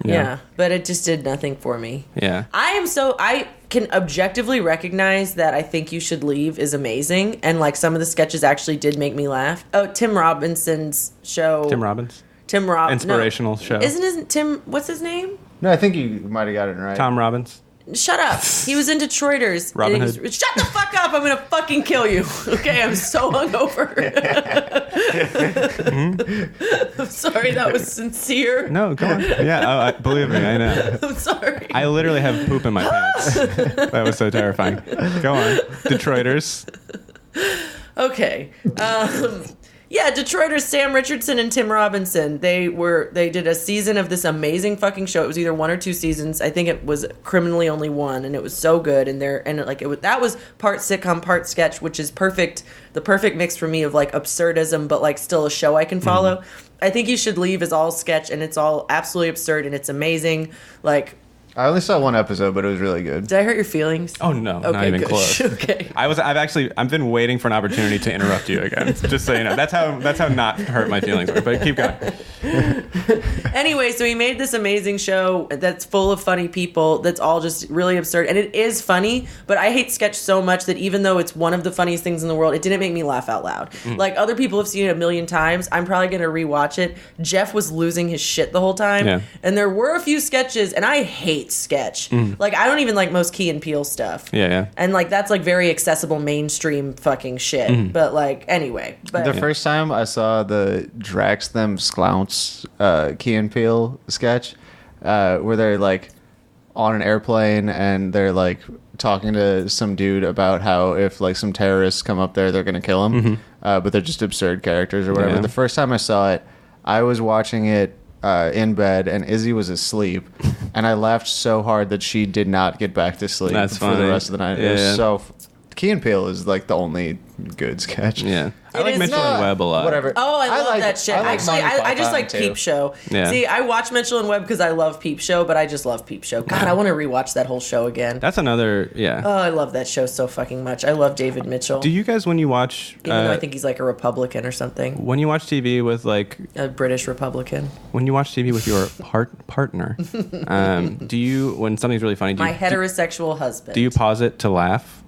Yeah. Yeah, but it just did nothing for me. Yeah. I can objectively recognize that I Think You Should Leave is amazing, and like some of the sketches actually did make me laugh. Oh, Tim Robinson's show. Tim Robbins. No. Inspirational show. Isn't Tim, what's his name? No, I think you might have got it right. Tom Robbins. Shut up. He was in Detroiters. Robin And Hood. Shut the fuck up. I'm going to fucking kill you. Okay, I'm so hungover. I'm sorry, that was sincere. No, go on. Yeah, believe me, I know. I'm sorry. I literally have poop in my pants. That was so terrifying. Go on. Detroiters. Okay. Yeah, Detroiters, Sam Richardson and Tim Robinson. They did a season of this amazing fucking show. It was either 1 or 2 seasons. I think it was criminally only 1, and it was so good. And that was part sitcom, part sketch, which is perfect. The perfect mix for me of like absurdism, but like still a show I can follow. I Think You Should Leave is all sketch, and it's all absolutely absurd, and it's amazing. Like, I only saw one episode, but it was really good. did I hurt your feelings? Oh no, not even good. close. Okay. I've been waiting for an opportunity to interrupt you again. Just so you know. That's how not hurt my feelings were. But keep going. Anyway, so he made this amazing show that's full of funny people, that's all just really absurd. And it is funny, but I hate sketch so much that even though it's one of the funniest things in the world, it didn't make me laugh out loud. Like, other people have seen it a million times. I'm probably going to rewatch it. Jeff was losing his shit the whole time. Yeah. And there were a few sketches, and I hate sketch. Like, I don't even like most Key and Peele stuff. Yeah. And, like, that's, like, very accessible mainstream fucking shit. But, like, anyway. But The first time I saw the Drax Them Sklounce Key and Peele sketch, where they're like on an airplane and they're like talking to some dude about how if like some terrorists come up there, they're gonna kill him, but they're just absurd characters or whatever. Yeah. The first time I saw it, I was watching it in bed and Izzy was asleep, and I laughed so hard that she did not get back to sleep That's for the funny. rest of the night. It Yeah. was so. Key and Peele is like the only good sketch. Yeah. I It like is Mitchell and not- Webb a lot. Whatever. Oh, I love like- that shit. I like Actually, Monty I just Python, like too. Peep Show. Yeah. See, I watch Mitchell and Webb because I love Peep Show, but I just love Peep Show. God, I want to rewatch that whole show again. That's another. Yeah. Oh, I love that show so fucking much. I love David Mitchell. Do you guys, when you watch, Even though I think he's like a Republican or something. when you watch TV with like, A British Republican. when you watch TV with your partner, do you, when something's really funny, My heterosexual husband. do you pause it to laugh?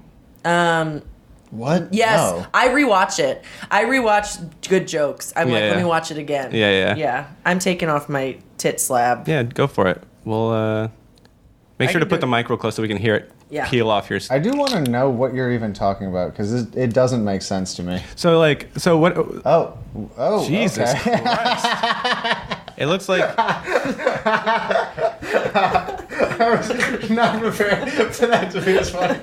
What? Yes, No. I rewatch it. I rewatch good jokes. I'm like, Yeah, let me yeah. watch it again. Yeah. Yeah, I'm taking off my tit slab. Yeah, go for it. We'll make I sure to can put do the it. mic real close so we can hear it Yeah. peel off your. I do want to know what you're even talking about because it doesn't make sense to me. So what? Oh, Jesus okay. Christ! It looks like I was not prepared for that to be as funny.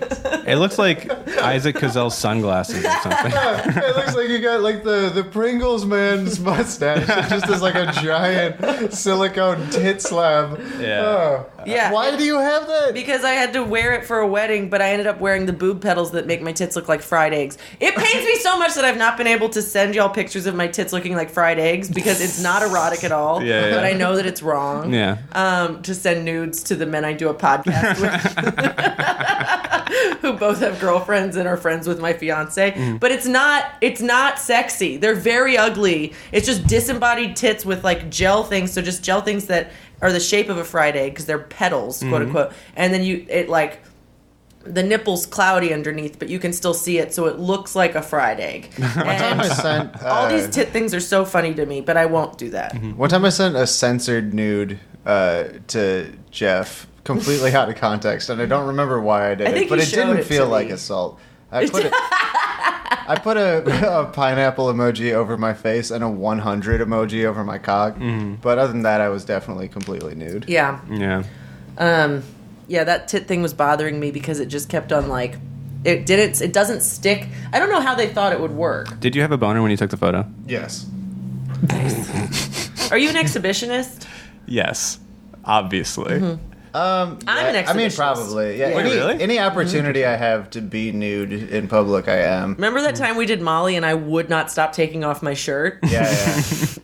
it looks like Isaac Cazel's sunglasses or something. It looks like you got like the Pringles man's mustache. It just is like a giant silicone tit slab. Yeah. Oh. Yeah. Why do you have that? Because I had to wear it for a wedding, but I ended up wearing the boob pedals that make my tits look like fried eggs. It pains me so much that I've not been able to send y'all pictures of my tits looking like fried eggs because it's not erotic at all. Yeah. But I know that it's wrong. Yeah. To send nudes to the men I do a podcast with, who both have girlfriends and are friends with my fiance. But it's not sexy. They're very ugly. It's just disembodied tits with like gel things. So just gel things that are the shape of a fried egg because they're petals, quote unquote. And then the nipple's cloudy underneath, but you can still see it, so it looks like a fried egg. And I sent, all these tit things are so funny to me, but I won't do that. one time I sent a censored nude to Jeff, completely out of context, and I don't remember why I did I think it, but you it showed didn't it feel to like me. assault. I put a pineapple emoji over my face and a 100 emoji over my cock, but other than that, I was definitely completely nude. Yeah. Yeah. Yeah, that tit thing was bothering me because it just kept on like, it doesn't stick. I don't know how they thought it would work. Did you have a boner when you took the photo? Yes. Nice. Are you an exhibitionist? Yes, obviously. I'm an exhibitionist. I mean, probably. Yeah. Wait, really? Any opportunity I have to be nude in public, I am. Remember that time we did Molly and I would not stop taking off my shirt? Yeah.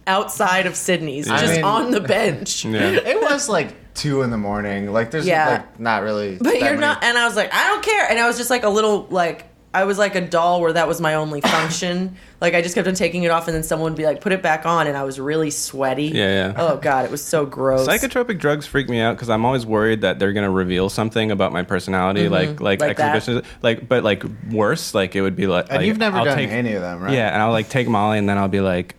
Outside of Sydney's, I just mean- on the bench. Yeah. It was like 2 a.m. Like, there's like not really. But that you're many- not, and I was like, I don't care. And I was just like a little, like, I was like a doll where that was my only function. Like, I just kept on taking it off, and then someone would be like, put it back on, and I was really sweaty. Yeah. Oh, God, it was so gross. Psychotropic drugs freak me out because I'm always worried that they're gonna reveal something about my personality, like Like that? exhibitions, but like worse. Like it would be like. And you've never I'll done take, any of them, right? Yeah, and I'll like take Molly, and then I'll be like,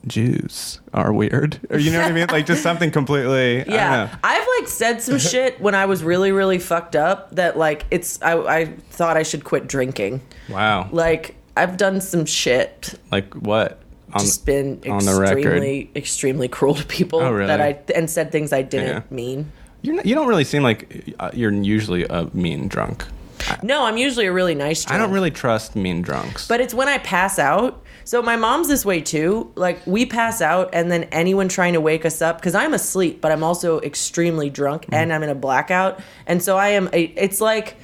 Jews are weird, or you know what I mean? Like just something completely. I don't Yeah, know. I've like said some shit when I was really, really fucked up that like I thought I should quit drinking. Wow. Like I've done some shit. Like what? Just been on the record. extremely cruel to people. Oh, really? that and said things I didn't Yeah. mean. You don't really seem like you're usually a mean drunk. No, I'm usually a really nice drunk. I don't really trust mean drunks. But it's when I pass out. So my mom's this way too. Like we pass out and then anyone trying to wake us up, because I'm asleep, but I'm also extremely drunk and I'm in a blackout. And so it's like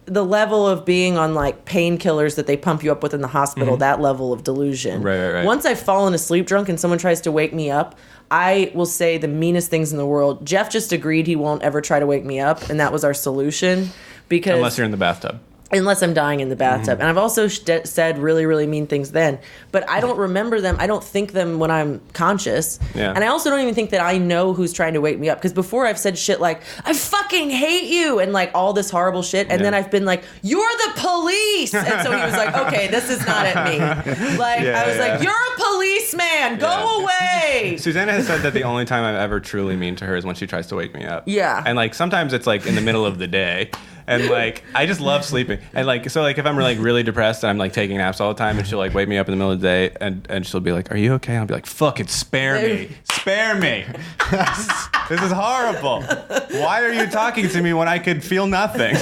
the level of being on like painkillers that they pump you up with in the hospital, that level of delusion. Right. Once I've fallen asleep drunk and someone tries to wake me up, I will say the meanest things in the world. Jeff just agreed he won't ever try to wake me up, and that was our solution. Because Unless you're in the bathtub. Unless I'm dying in the bathtub. And I've also said really, really mean things then. But I don't remember them. I don't think them when I'm conscious. Yeah. And I also don't even think that I know who's trying to wake me up. Because before I've said shit like, I fucking hate you, and like all this horrible shit. And then I've been like, you're the police. And so he was like, okay, this is not at me. Like, I was like, you're a policeman. Go away. Susanna has said that the only time I'm ever truly mean to her is when she tries to wake me up. Yeah. And like sometimes it's like in the middle of the day. And like I just love sleeping. And like so like if I'm like really depressed and I'm like taking naps all the time and she'll like wake me up in the middle of the day and she'll be like, "Are you okay?" I'll be like, "Fucking spare me. Spare me. This is horrible. Why are you talking to me when I could feel nothing?"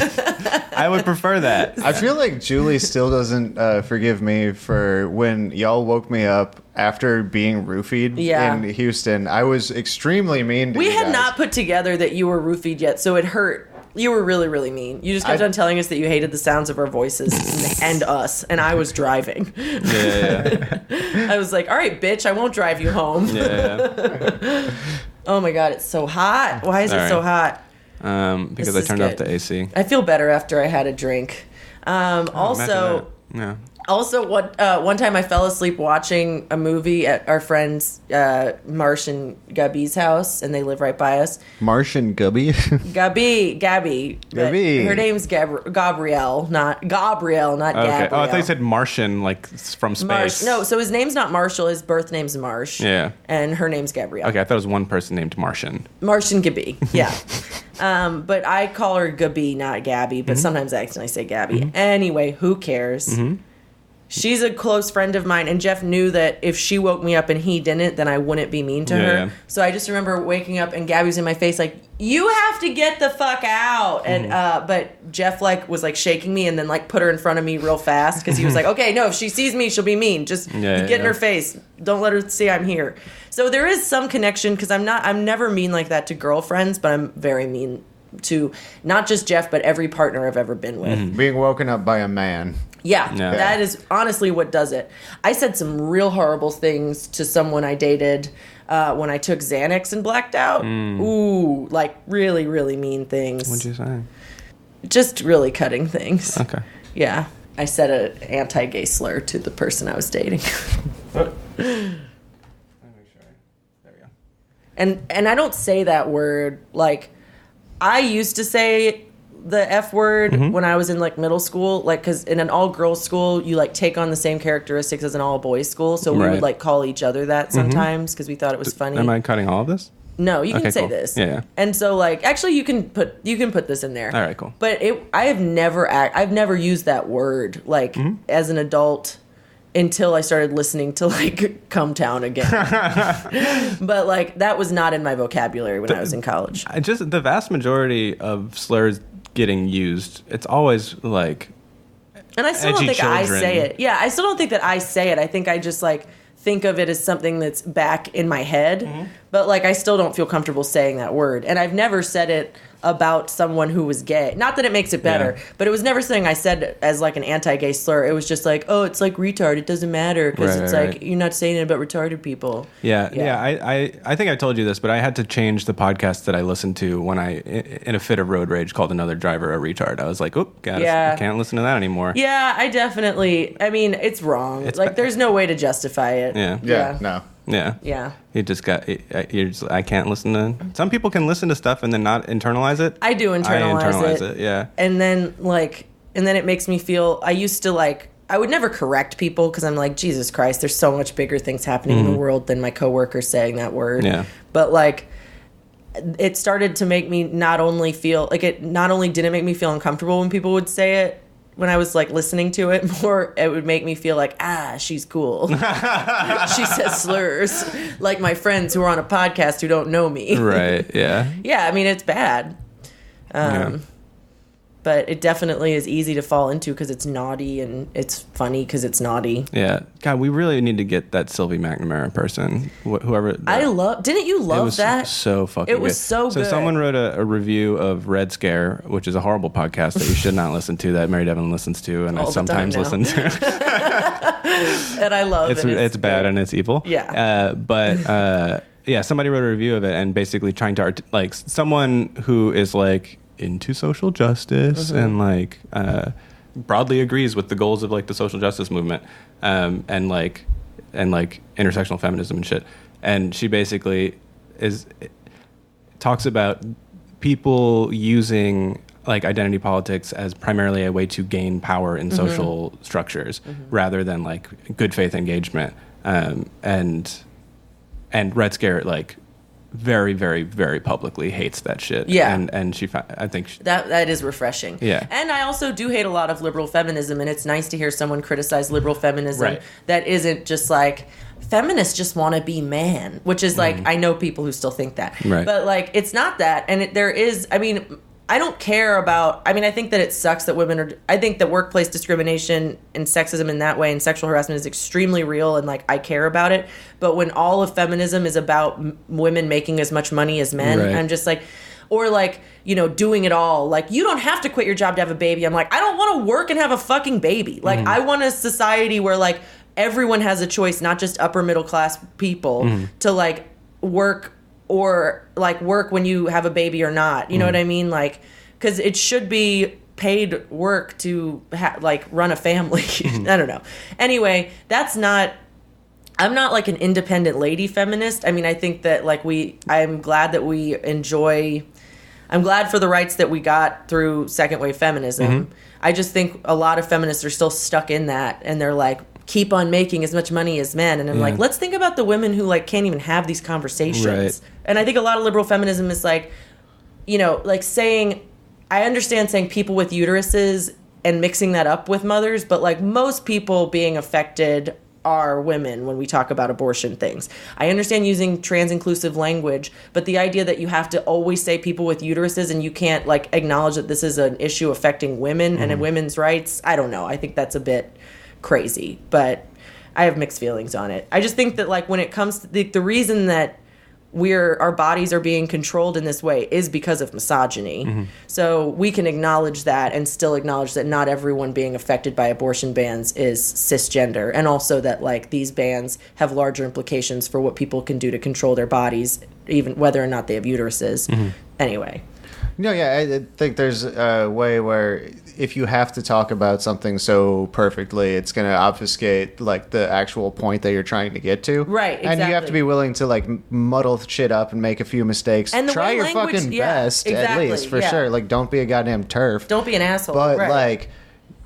I would prefer that. I feel like Julie still doesn't forgive me for when y'all woke me up after being roofied in Houston. I was extremely mean to We you had guys. not put together that you were roofied yet, so it hurt. You were really, really mean. You just kept on telling us that you hated the sounds of our voices and us, and I was driving. Yeah. I was like, all right, bitch, I won't drive you home. Yeah. Oh my God, it's so hot. Why is it so hot? Because This I is turned off good. the AC. I feel better after I had a drink. Also, yeah. one time I fell asleep watching a movie at our friends Marsh and Gabby's house, and they live right by us. Martian Gubby. Gabby. But Gabby. Her name's Gabrielle, not Okay. Gabrielle. Oh, I thought you said Martian, like from space. Marsh. No, so his name's not Marshall. His birth name's Marsh. Yeah. And her name's Gabrielle. Okay, I thought it was one person named Martian. Marsh and Gabby. Yeah. But I call her Gabby, not Gabby. But sometimes I accidentally say Gabby. Anyway, who cares? She's a close friend of mine, and Jeff knew that if she woke me up and he didn't, then I wouldn't be mean to her. Yeah. So I just remember waking up and Gabby's in my face like, you have to get the fuck out. And but Jeff like was like shaking me and then like put her in front of me real fast because he was like, okay, no, if she sees me, she'll be mean. Just get in her face. Don't let her see I'm here. So there is some connection because I'm never mean like that to girlfriends, but I'm very mean to not just Jeff, but every partner I've ever been with. Being woken up by a man. Yeah, Yeah. that is honestly what does it. I said some real horrible things to someone I dated when I took Xanax and blacked out. Ooh, like really, really mean things. What'd you say? Just really cutting things. Okay. Yeah. I said an anti-gay slur to the person I was dating. There we go. And I don't say that word. Like, I used to say the F word when I was in like middle school, like, because in an all girls school you like take on the same characteristics as an all boys school, so we Right. would like call each other that sometimes because we thought it was funny. Am I cutting all of this? No, you can Okay, say cool. this. Yeah. And so like actually you can put this in there. All right, cool. But I've never used that word like as an adult until I started listening to like Come Town again. But like that was not in my vocabulary when I was in college. Just the vast majority of slurs getting used, it's always like And I still don't edgy think I children. say it. Yeah, I still don't think that I say it. I think I just like think of it as something that's back in my head, but like I still don't feel comfortable saying that word. And I've never said it about someone who was gay. Not that it makes it better, but it was never something I said as like an anti-gay slur. It was just like, oh, it's like retard. It doesn't matter because it's like you're not saying it about retarded people. Yeah. I think I told you this, but I had to change the podcast that I listened to when in a fit of road rage, called Another Driver a Retard. I was like, oh, God, I can't listen to that anymore. Yeah, I mean, it's wrong. It's like, there's no way to justify it. Yeah. No. Yeah. You just got. I can't listen to. Some people can listen to stuff and then not internalize it. I do internalize it. Yeah. And then it makes me feel. I used to like. I would never correct people because I'm like, Jesus Christ, there's so much bigger things happening in the world than my coworkers saying that word. Yeah. But like, it started to make me not only didn't make me feel uncomfortable when people would say it. When I was like listening to it more, it would make me feel like, she's cool. She says slurs, like my friends who are on a podcast who don't know me. Right. Yeah. Yeah. I mean, it's bad. But it definitely is easy to fall into because it's naughty and it's funny because it's naughty. Yeah. God, we really need to get that Sylvie McNamara person. Whoever. Didn't you love that? So fucking good. It was so good. So someone wrote a review of Red Scare, which is a horrible podcast that you should not listen to, that Mary Devlin listens to and I sometimes listen to. And I love it. It's bad and it's evil. Yeah. Yeah, somebody wrote a review of it and basically trying to, like, someone who is, like, into social justice and like broadly agrees with the goals of like the social justice movement and intersectional feminism and shit, and she basically talks about people using like identity politics as primarily a way to gain power in social structures rather than like good faith engagement, and Red Scare like very, very, very publicly hates that shit. Yeah. And I think that is refreshing. Yeah. And I also do hate a lot of liberal feminism, and it's nice to hear someone criticize liberal feminism that isn't just like, feminists just want to be man, which is like, I know people who still think that. Right. But like, it's not that. And there is, I mean, I don't care about, I mean, I think that it sucks that I think that workplace discrimination and sexism in that way and sexual harassment is extremely real, and like, I care about it. But when all of feminism is about women making as much money as men, I'm just like, or like, you know, doing it all. Like, you don't have to quit your job to have a baby. I'm like, I don't want to work and have a fucking baby. Like, I want a society where like everyone has a choice, not just upper middle class people, to like work or like work when you have a baby or not. You know what I mean? Like, because it should be paid work to like run a family. I don't know. Anyway, I'm not like an independent lady feminist. I mean, I think that like I'm glad for the rights that we got through second wave feminism. I just think a lot of feminists are still stuck in that, and they're like, keep on making as much money as men. And I'm like, let's think about the women who like can't even have these conversations. Right. And I think a lot of liberal feminism is like, you know, like saying, I understand saying people with uteruses and mixing that up with mothers, but like most people being affected are women when we talk about abortion things. I understand using trans-inclusive language, but the idea that you have to always say people with uteruses and you can't like acknowledge that this is an issue affecting women and women's rights, I don't know. I think that's a bit crazy, but I have mixed feelings on it. I just think that like when it comes to the reason that our bodies are being controlled in this way is because of misogyny. So we can acknowledge that and still acknowledge that not everyone being affected by abortion bans is cisgender, and also that like these bans have larger implications for what people can do to control their bodies, even whether or not they have uteruses. Anyway. No, yeah, I think there's a way where if you have to talk about something so perfectly, it's going to obfuscate like the actual point that you're trying to get to. Right, exactly. And you have to be willing to like muddle shit up and make a few mistakes. And try your fucking best, at least, for sure. Like, don't be a goddamn turf. Don't be an asshole. But like,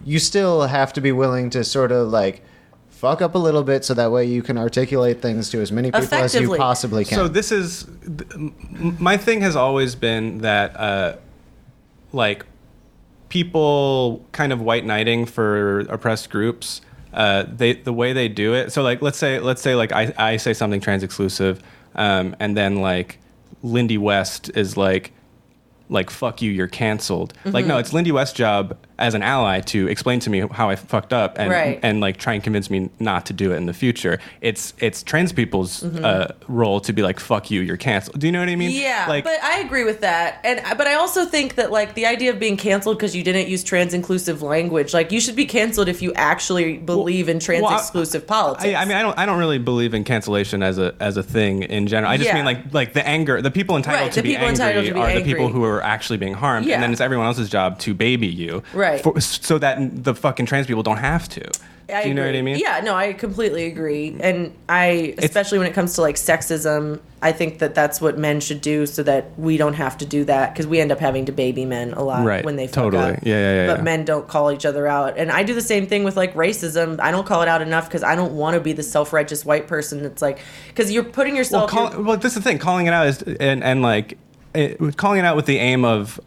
you still have to be willing to sort of like fuck up a little bit so that way you can articulate things to as many people as you possibly can. So this is my thing has always been that like people kind of white knighting for oppressed groups, the way they do it. So like let's say like I say something trans exclusive, and then like Lindy West is like fuck you, you're canceled. Like, no, it's Lindy West's job as an ally to explain to me how I fucked up and Right. and like try and convince me not to do it in the future. It's trans people's role to be like, fuck you, you're canceled. Do you know what I mean? Yeah, like, but I agree with that, but I also think that like the idea of being canceled because you didn't use trans inclusive language, like you should be canceled if you actually believe in trans exclusive politics. I mean, I don't really believe in cancellation as a thing in general. I just mean like the anger, the people entitled to be angry are the people who are actually being harmed, and then it's everyone else's job to baby you, right? So that the fucking trans people don't have to. Do you know what I mean? Yeah, no, I completely agree. And especially when it comes to like sexism, I think that that's what men should do so that we don't have to do that, because we end up having to baby men a lot when they fuck up. But men don't call each other out. And I do the same thing with like racism. I don't call it out enough because I don't want to be the self-righteous white person that's like, because you're putting yourself... Well, this is the thing. Calling it out is, and like, calling it out with the aim of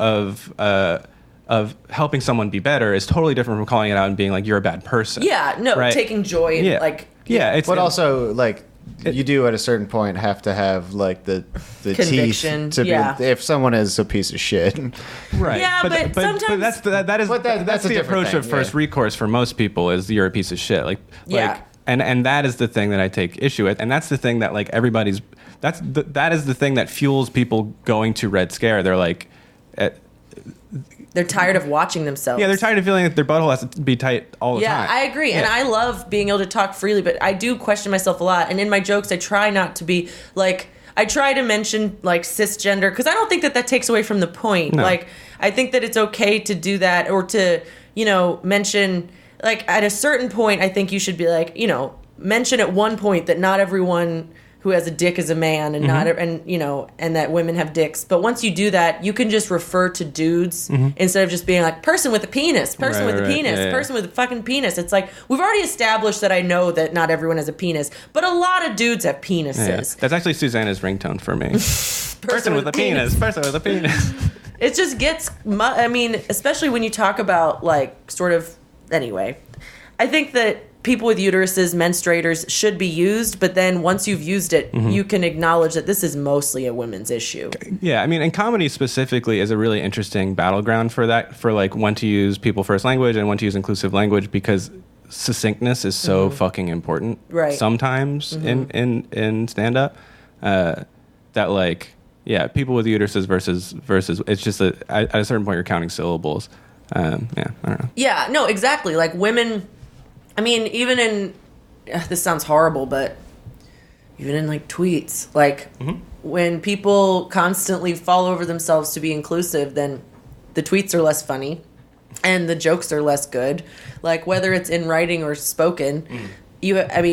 helping someone be better is totally different from calling it out and being like, you're a bad person. Yeah, no, right? taking joy in like... Yeah, but also like you do at a certain point have to have like the conviction teeth to be if someone is a piece of shit. Right. Yeah, but sometimes that's the approach of first recourse for most people is you're a piece of shit. Like and that is the thing that I take issue with, and that's the thing that like everybody's that is the thing that fuels people going to Red Scare. They're like they're tired of watching themselves. Yeah, they're tired of feeling that their butthole has to be tight all the time. Yeah, I agree. And I love being able to talk freely, but I do question myself a lot. And in my jokes, I try not to be like, I try to mention like cisgender, because I don't think that takes away from the point. No. Like, I think that it's okay to do that, or to, mention, like at a certain point, I think you should be like, mention at one point that not everyone who has a dick is a man, and and that women have dicks. But once you do that, you can just refer to dudes instead of just being like person with a penis, person with a penis, person with a fucking penis. It's like, we've already established that I know that not everyone has a penis, but a lot of dudes have penises. Yeah. That's actually Susanna's ringtone for me. person with a penis. Person with a penis. It just gets, especially when you talk about like sort of, anyway, I think that people with uteruses, menstruators should be used, but then once you've used it, you can acknowledge that this is mostly a women's issue. Yeah, and comedy specifically is a really interesting battleground for that, for like when to use people first language and when to use inclusive language, because succinctness is so fucking important. Right. Sometimes in stand up, that like people with uteruses versus it's just at a certain point you're counting syllables. I don't know. Yeah, no, exactly. Like women. Even in, this sounds horrible, but even in like tweets, like when people constantly fall over themselves to be inclusive, then the tweets are less funny and the jokes are less good. Like whether it's in writing or spoken, we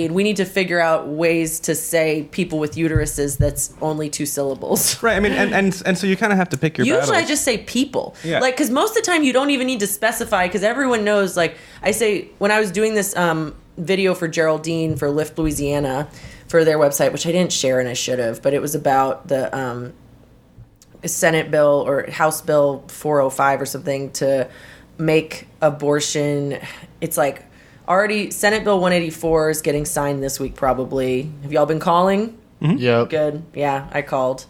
need to figure out ways to say people with uteruses that's only 2 syllables. Right. And so you kind of have to pick your battles. Usually I just say people. Yeah. Like, because most of the time you don't even need to specify, because everyone knows, like, I say, when I was doing this video for Geraldine for Lift Louisiana for their website, which I didn't share and I should have, but it was about the Senate bill or House Bill 405 or something to make abortion, it's like, already, Senate Bill 184 is getting signed this week, probably. Have y'all been calling? Yep. Good. Yeah, I called.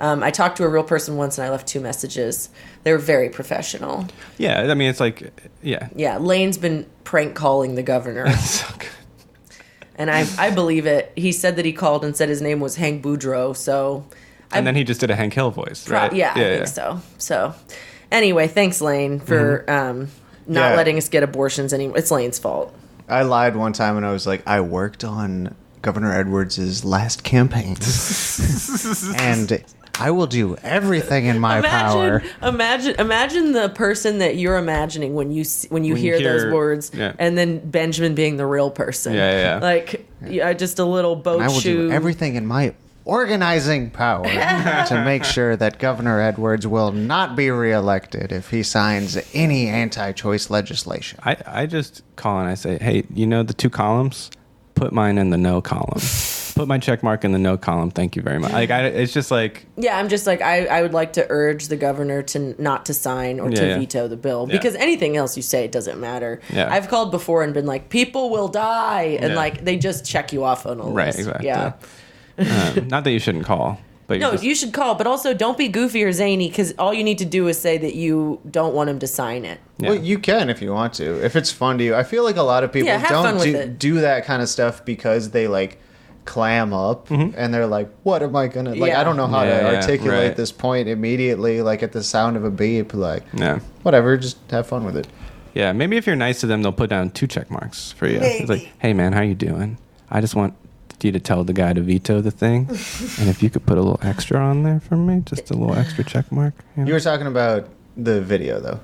I talked to a real person once, and I left 2 messages. They were very professional. Yeah, it's like, yeah. Yeah, Lane's been prank calling the governor. That's so good. And I believe it. He said that he called and said his name was Hank Boudreaux, so... And then he just did a Hank Hill voice, right? Yeah, I think so. So, anyway, thanks, Lane, for... not letting us get abortions anymore. It's Lane's fault. I lied one time and I was like, I worked on Governor Edwards' last campaign. And I will do everything in my power. Imagine the person that you're imagining when you hear those words, and then Benjamin being the real person. Yeah. Like, just a little boat shoe. I will do everything in my organizing power to make sure that Governor Edwards will not be reelected if he signs any anti-choice legislation. I just call and I say, hey, the 2 columns? Put mine in the no column. Put my check mark in the no column. Thank you very much. Like, it's just like... Yeah, I'm just like, I would like to urge the governor to not to sign or to veto the bill. Because anything else you say, it doesn't matter. Yeah. I've called before and been like, people will die. And like, they just check you off on a list. Right, exactly. Yeah. Not that you shouldn't call. But No, you should call, but also don't be goofy or zany because all you need to do is say that you don't want him to sign it. Yeah. Well, you can if you want to. If it's fun to you. I feel like a lot of people have fun don't with it. do that kind of stuff because they like clam up and they're like, what am I gonna like? Yeah. I don't know how Yeah, to yeah, articulate right. this point immediately. Like at the sound of a beep, like Yeah. whatever, just have fun with it. Yeah, maybe if you're nice to them, they'll put down 2 check marks for you. It's Maybe. like, hey man, how you doing? I just want you to tell the guy to veto the thing, and if you could put a little extra on there for me, just a little extra check mark. You know? You were talking about the video though.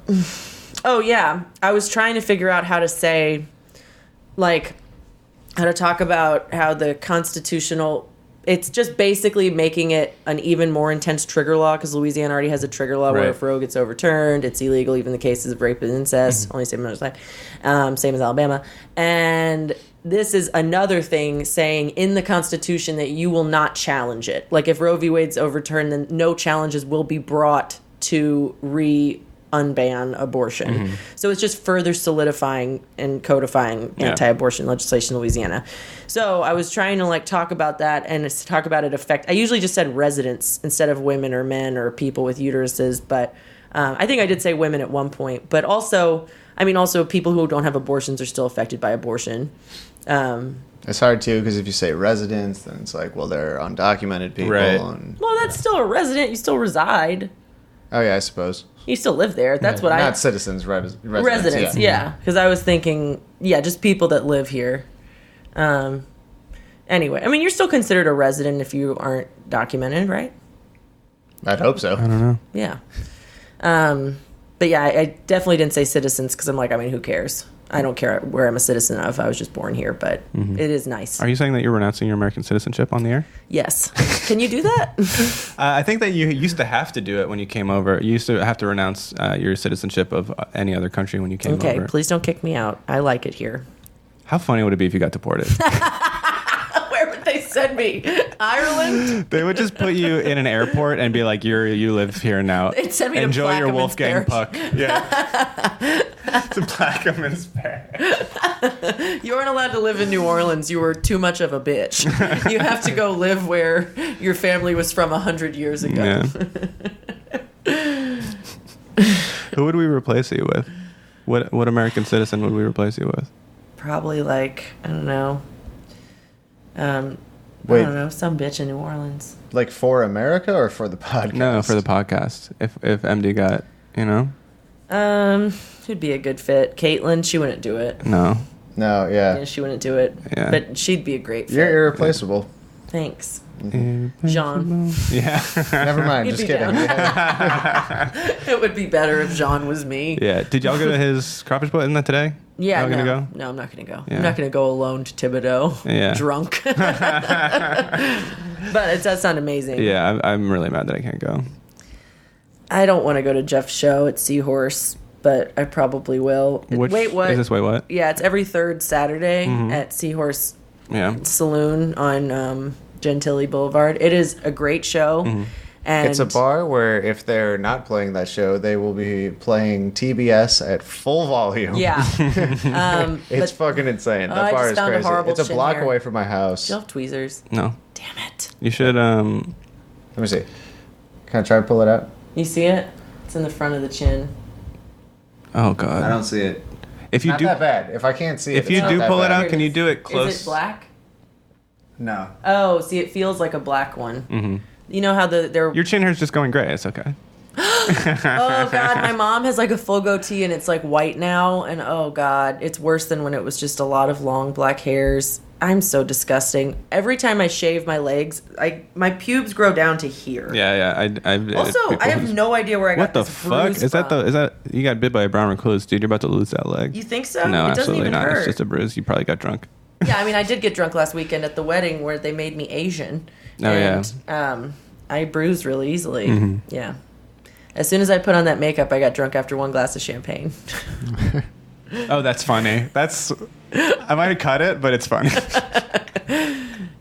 Oh, yeah. I was trying to figure out how to say, like, how to talk about how the constitutional... It's just basically making it an even more intense trigger law because Louisiana already has a trigger law where Right. if Roe gets overturned, it's illegal even in the cases of rape and incest. Only same as same as Alabama. And this is another thing saying in the Constitution that you will not challenge it. Like if Roe v. Wade's overturned, then no challenges will be brought to unban abortion. So it's just further solidifying and codifying Yeah. anti-abortion legislation in Louisiana. So I was trying to like talk about that and talk about it I usually just said residents instead of women or men or people with uteruses, but I think I did say women at one point, but also people who don't have abortions are still affected by abortion. It's hard too because if you say residents, then it's like, well, they're undocumented people. Right. And, Well, that's still a resident. You still reside. oh yeah, I suppose. You still live there. That's what Not citizens, residents, yeah. Because I was thinking, just people that live here. Anyway, I mean, you're still considered a resident if you aren't documented, right? I'd hope so. I don't know. Yeah. But yeah, I definitely didn't say citizens because I'm like, I mean, who cares? I don't care where I'm a citizen of. I was just born here, but it is nice. Are you saying that you're renouncing your American citizenship on the air? Yes. Can you do that? I think that you used to have to do it when you came over. You used to have to renounce your citizenship of any other country when you came Okay, over. please don't kick me out. I like it here. How funny would it be if you got deported? Where would they send me? Ireland? They would just put you in an airport and be like, you live here now. They'd send me to Enjoy your Plaquemines Wolfgang Parish." Puck. Yeah. To Plaquemines Parish. You weren't allowed to live in New Orleans. You were too much of a bitch. You have to go live where your family was from 100 years ago. Yeah. Who would we replace you with? What American citizen would we replace you with? Probably like, I don't know. I Wait. don't know, some bitch in New Orleans. Like for America or for the podcast? No, for the podcast. If MD got, Who'd be a good fit? Caitlin, she wouldn't do it. No. No, Yeah, yeah. she wouldn't do it. Yeah. But she'd be a great fit. You're irreplaceable. Thanks. Mm-hmm. Jean. Yeah. Never mind, You'd just be kidding. down. Yeah. It would be better if Jean was me. Yeah. Did y'all go to his crawfish boat? Isn't that today? Yeah, Y'all no. gonna go? No, I'm not going to go. Yeah. I'm not going to go alone to Thibodeau. Yeah. Drunk. But it does sound amazing. Yeah, I'm really mad that I can't go. I don't want to go to Jeff's show at Seahorse, but I probably will. Wait, what? Is this Wait What? Yeah, it's every third Saturday Mm-hmm. at Seahorse Yeah. Saloon on Gentilly Boulevard. It is a great show. Mm-hmm. And It's a bar where if they're not playing that show, they will be playing TBS at full volume. Yeah. It's But fucking insane. I That bar just is found a crazy. horrible It's a chin block hair. away from my house. do you have tweezers? No. Damn it. You should. Let me see. Can I try and pull it out? You see it? It's in the front of the chin. Oh God. I don't see it. If you Not do, that bad. If I can't see it, if you it's not do that pull it bad. out, can you do it close? Is it black? No. Oh, see, it feels like a black one. Mm-hmm. You know how they're... Your chin hair's just going gray. It's okay. Oh, God, my mom has like a full goatee and it's like white now. And oh, God, it's worse than when it was just a lot of long black hairs. I'm so disgusting. Every time I shave my legs, my pubes grow down to here. Yeah. Also, I have no idea where I What got the this fuck? bruise Is that from. is that you got bit by a brown recluse, dude? You're about to lose that leg. You think so? No, It doesn't absolutely even not. hurt. It's just a bruise. You probably got drunk. Yeah, I mean, I did get drunk last weekend at the wedding where they made me Asian. Oh, and, I bruised really easily. Mm-hmm. Yeah. As soon as I put on that makeup, I got drunk after one glass of champagne. Oh, that's funny. I might have cut it, but it's funny.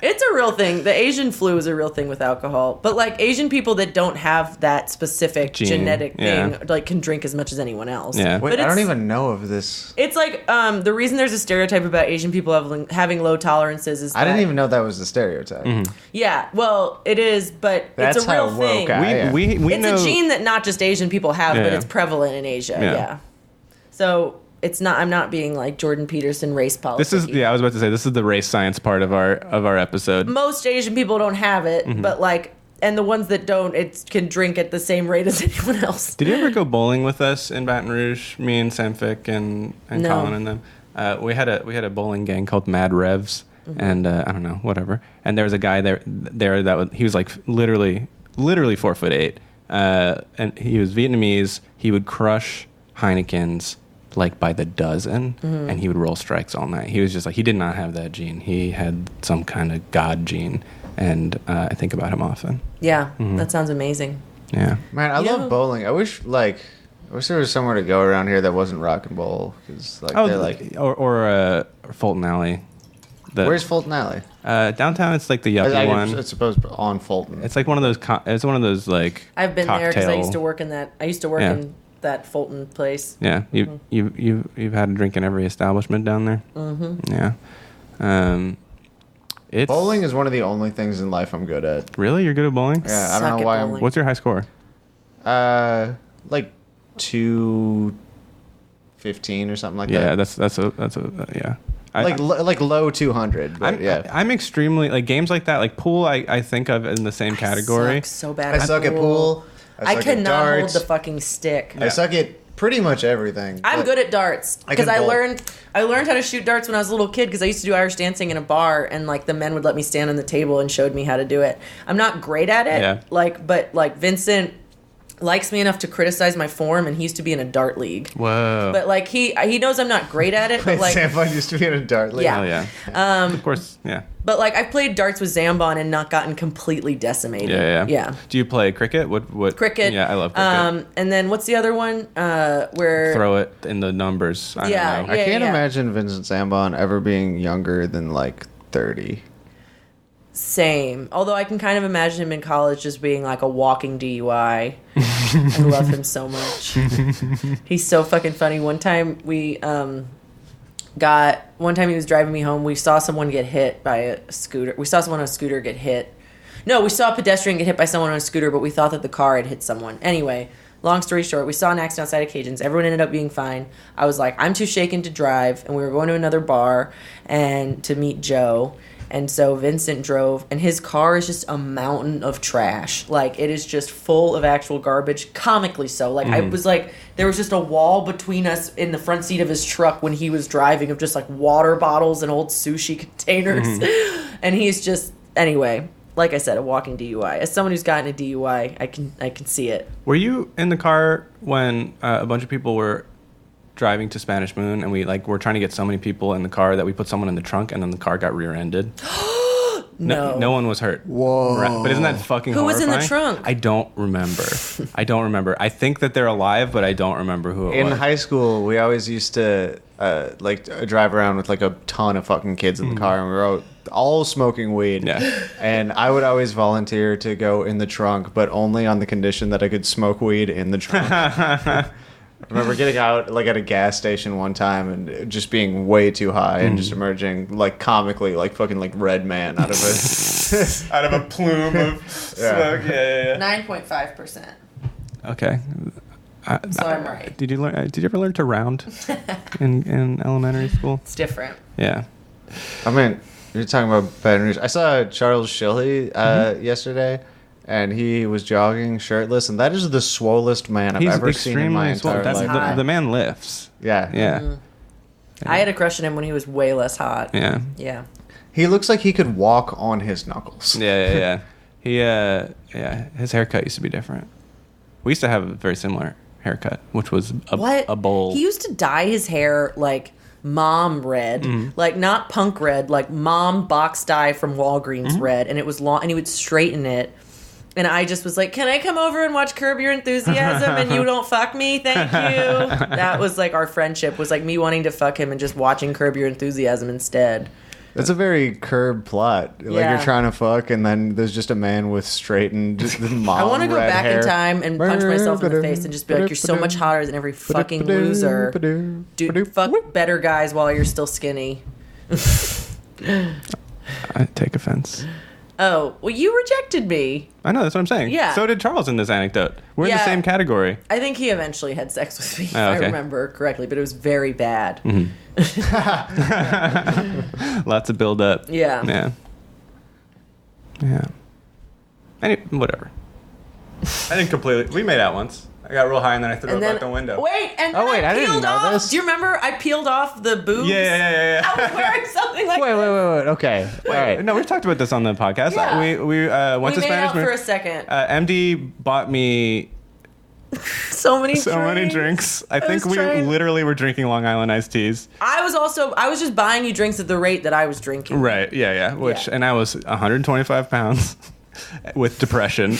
It's a real thing. The Asian flu is a real thing with alcohol. But, like, Asian people that don't have that specific genetic thing, like, can drink as much as anyone else. Yeah. Wait, But I don't even know of this. It's like, the reason there's a stereotype about Asian people having low tolerances is I didn't that- even know that was the stereotype. Yeah, well, it is, but That's it's a real how woke thing. I am. We It's know a gene that not just Asian people have, but Yeah. it's prevalent in Asia. Yeah. Yeah. So it's not. I'm not being like Jordan Peterson race politics. This is I was about to say this is the race science part of our episode. Most Asian people don't have it, Mm-hmm. but like, and the ones that don't, it can drink at the same rate as anyone else. Did you ever go bowling with us in Baton Rouge? Me and Samfic and No. Colin and them. We had a bowling gang called Mad Revs, and I don't know, whatever. And there was a guy there that he was like literally 4'8", and he was Vietnamese. He would crush Heinekens like by the dozen, and he would roll strikes all night. He was just like, he did not have that gene. He had some kind of God gene, and I think about him often. Yeah, that sounds amazing. Yeah. Man, I Yeah. love bowling. I wish there was somewhere to go around here that wasn't Rock and Bowl. Cause like, Oh, they're like, or Fulton Alley. where's Fulton Alley? Downtown? It's like the yuppie one. It's supposed to be on Fulton. It's like one of those. It's one of those like. I've been there because I cocktail- used to work in that. I used to work Yeah. in that Fulton place. Yeah, you've had a drink in every establishment down there. Mm-hmm. Yeah. It's Bowling is one of the only things in life I'm good at. Really, you're good at bowling. Yeah, I Suck don't know at why bowling. What's your high score? Like 215 or something like Yeah, that. that's a yeah. Like low 200. But I'm extremely like games like that, like pool. I think of in the same category. I suck so bad. I suck at pool. I suck at cannot hold darts. the fucking stick. I suck at pretty much everything. I'm but- good at darts I can because I bowl. learned how to shoot darts when I was a little kid because I used to do Irish dancing in a bar and like the men would let me stand on the table and showed me how to do it. I'm not great at it, Yeah. but Vincent likes me enough to criticize my form, and he used to be in a dart league. Whoa. But like he knows I'm not great at it, but like Zambon used to be in a dart league. Yeah. Oh yeah. Of course. Yeah. but like I've played darts with Zambon and not gotten completely decimated. Yeah. Do you play cricket? What? Cricket. Yeah, I love cricket. And then what's the other one? Where Throw it in the numbers. I Yeah, don't know. I can't yeah. imagine Vincent Zambon ever being younger than like 30. Same. Although I can kind of imagine him in college just being like a walking DUI. I love him so much. He's so fucking funny. One time he was driving me home. We saw someone get hit by a scooter. We saw someone on a scooter get hit. No, we saw a pedestrian get hit by someone on a scooter, but we thought that the car had hit someone. Anyway, long story short, we saw an accident outside of Cajuns. Everyone ended up being fine. I was like, I'm too shaken to drive, and we were going to another bar and to meet Joe. And so Vincent drove, and his car is just a mountain of trash. Like, it is just full of actual garbage, comically so. Like, I was like, there was just a wall between us in the front seat of his truck when he was driving of just, like, water bottles and old sushi containers. And he's just, anyway, like I said, a walking DUI. As someone who's gotten a DUI, I can see it. Were you in the car when a bunch of people were driving to Spanish Moon, and we were trying to get so many people in the car that we put someone in the trunk, and then the car got rear-ended? No one was hurt. Whoa. Right. But isn't that fucking Who was in the horrifying? trunk? I don't remember. I think that they're alive, but I don't remember who it In was. high school, we always used to drive around with like a ton of fucking kids in the car, and we were all smoking weed. Yeah. And I would always volunteer to go in the trunk, but only on the condition that I could smoke weed in the trunk. I remember getting out like at a gas station one time and just being way too high and just emerging like comically like fucking like Red Man out of a Out of a plume of smoke. Yeah. 9.5%. Okay. So I'm right. Did you ever learn to round in elementary school? It's different. Yeah. I mean, you're talking about Baton Rouge. I saw Charles Shilley yesterday, and he was jogging shirtless, and that is the swollest man I've ever seen in my entire That's life. the man lifts. Yeah. Yeah. I had a crush on him when he was way less hot. Yeah. Yeah. He looks like he could walk on his knuckles. Yeah. His haircut used to be different. We used to have a very similar haircut, which was a bowl. He used to dye his hair like mom red, like not punk red, like mom box dye from Walgreens red, and it was long, and he would straighten it. And I just was like, can I come over and watch Curb Your Enthusiasm and you don't fuck me? Thank you. That was like our friendship, was like me wanting to fuck him and just watching Curb Your Enthusiasm instead. It's a very Curb plot. Like Yeah. you're trying to fuck, and then there's just a man with straightened mom I want to go red back hair. in time and punch myself in the face and just be like, "You're so much hotter than every fucking loser. Dude, fuck better guys while you're still skinny." I take offense. Oh, well, you rejected me. I know, that's what I'm saying. Yeah. So did Charles in this anecdote. We're in the Yeah. same category. I think he eventually had sex with me, if Oh, okay. I remember correctly, but it was very bad. Lots of build up. Yeah. Yeah. Yeah. Whatever. I didn't completely. We made out once. I got real high and then I threw And it then, out the window. wait, and Oh, then wait, I didn't peeled know off. this. Do you remember I peeled off the boobs? Yeah. I was wearing something like Wait. Okay. All right. No, we've talked about this on the podcast. Yeah. We went We to made Spanish out for Moon. a second. MD bought me so many drinks. I think was we trying- literally were drinking Long Island iced teas. I was just buying you drinks at the rate that I was drinking. Right. Yeah. Yeah. And I was 125 pounds with depression,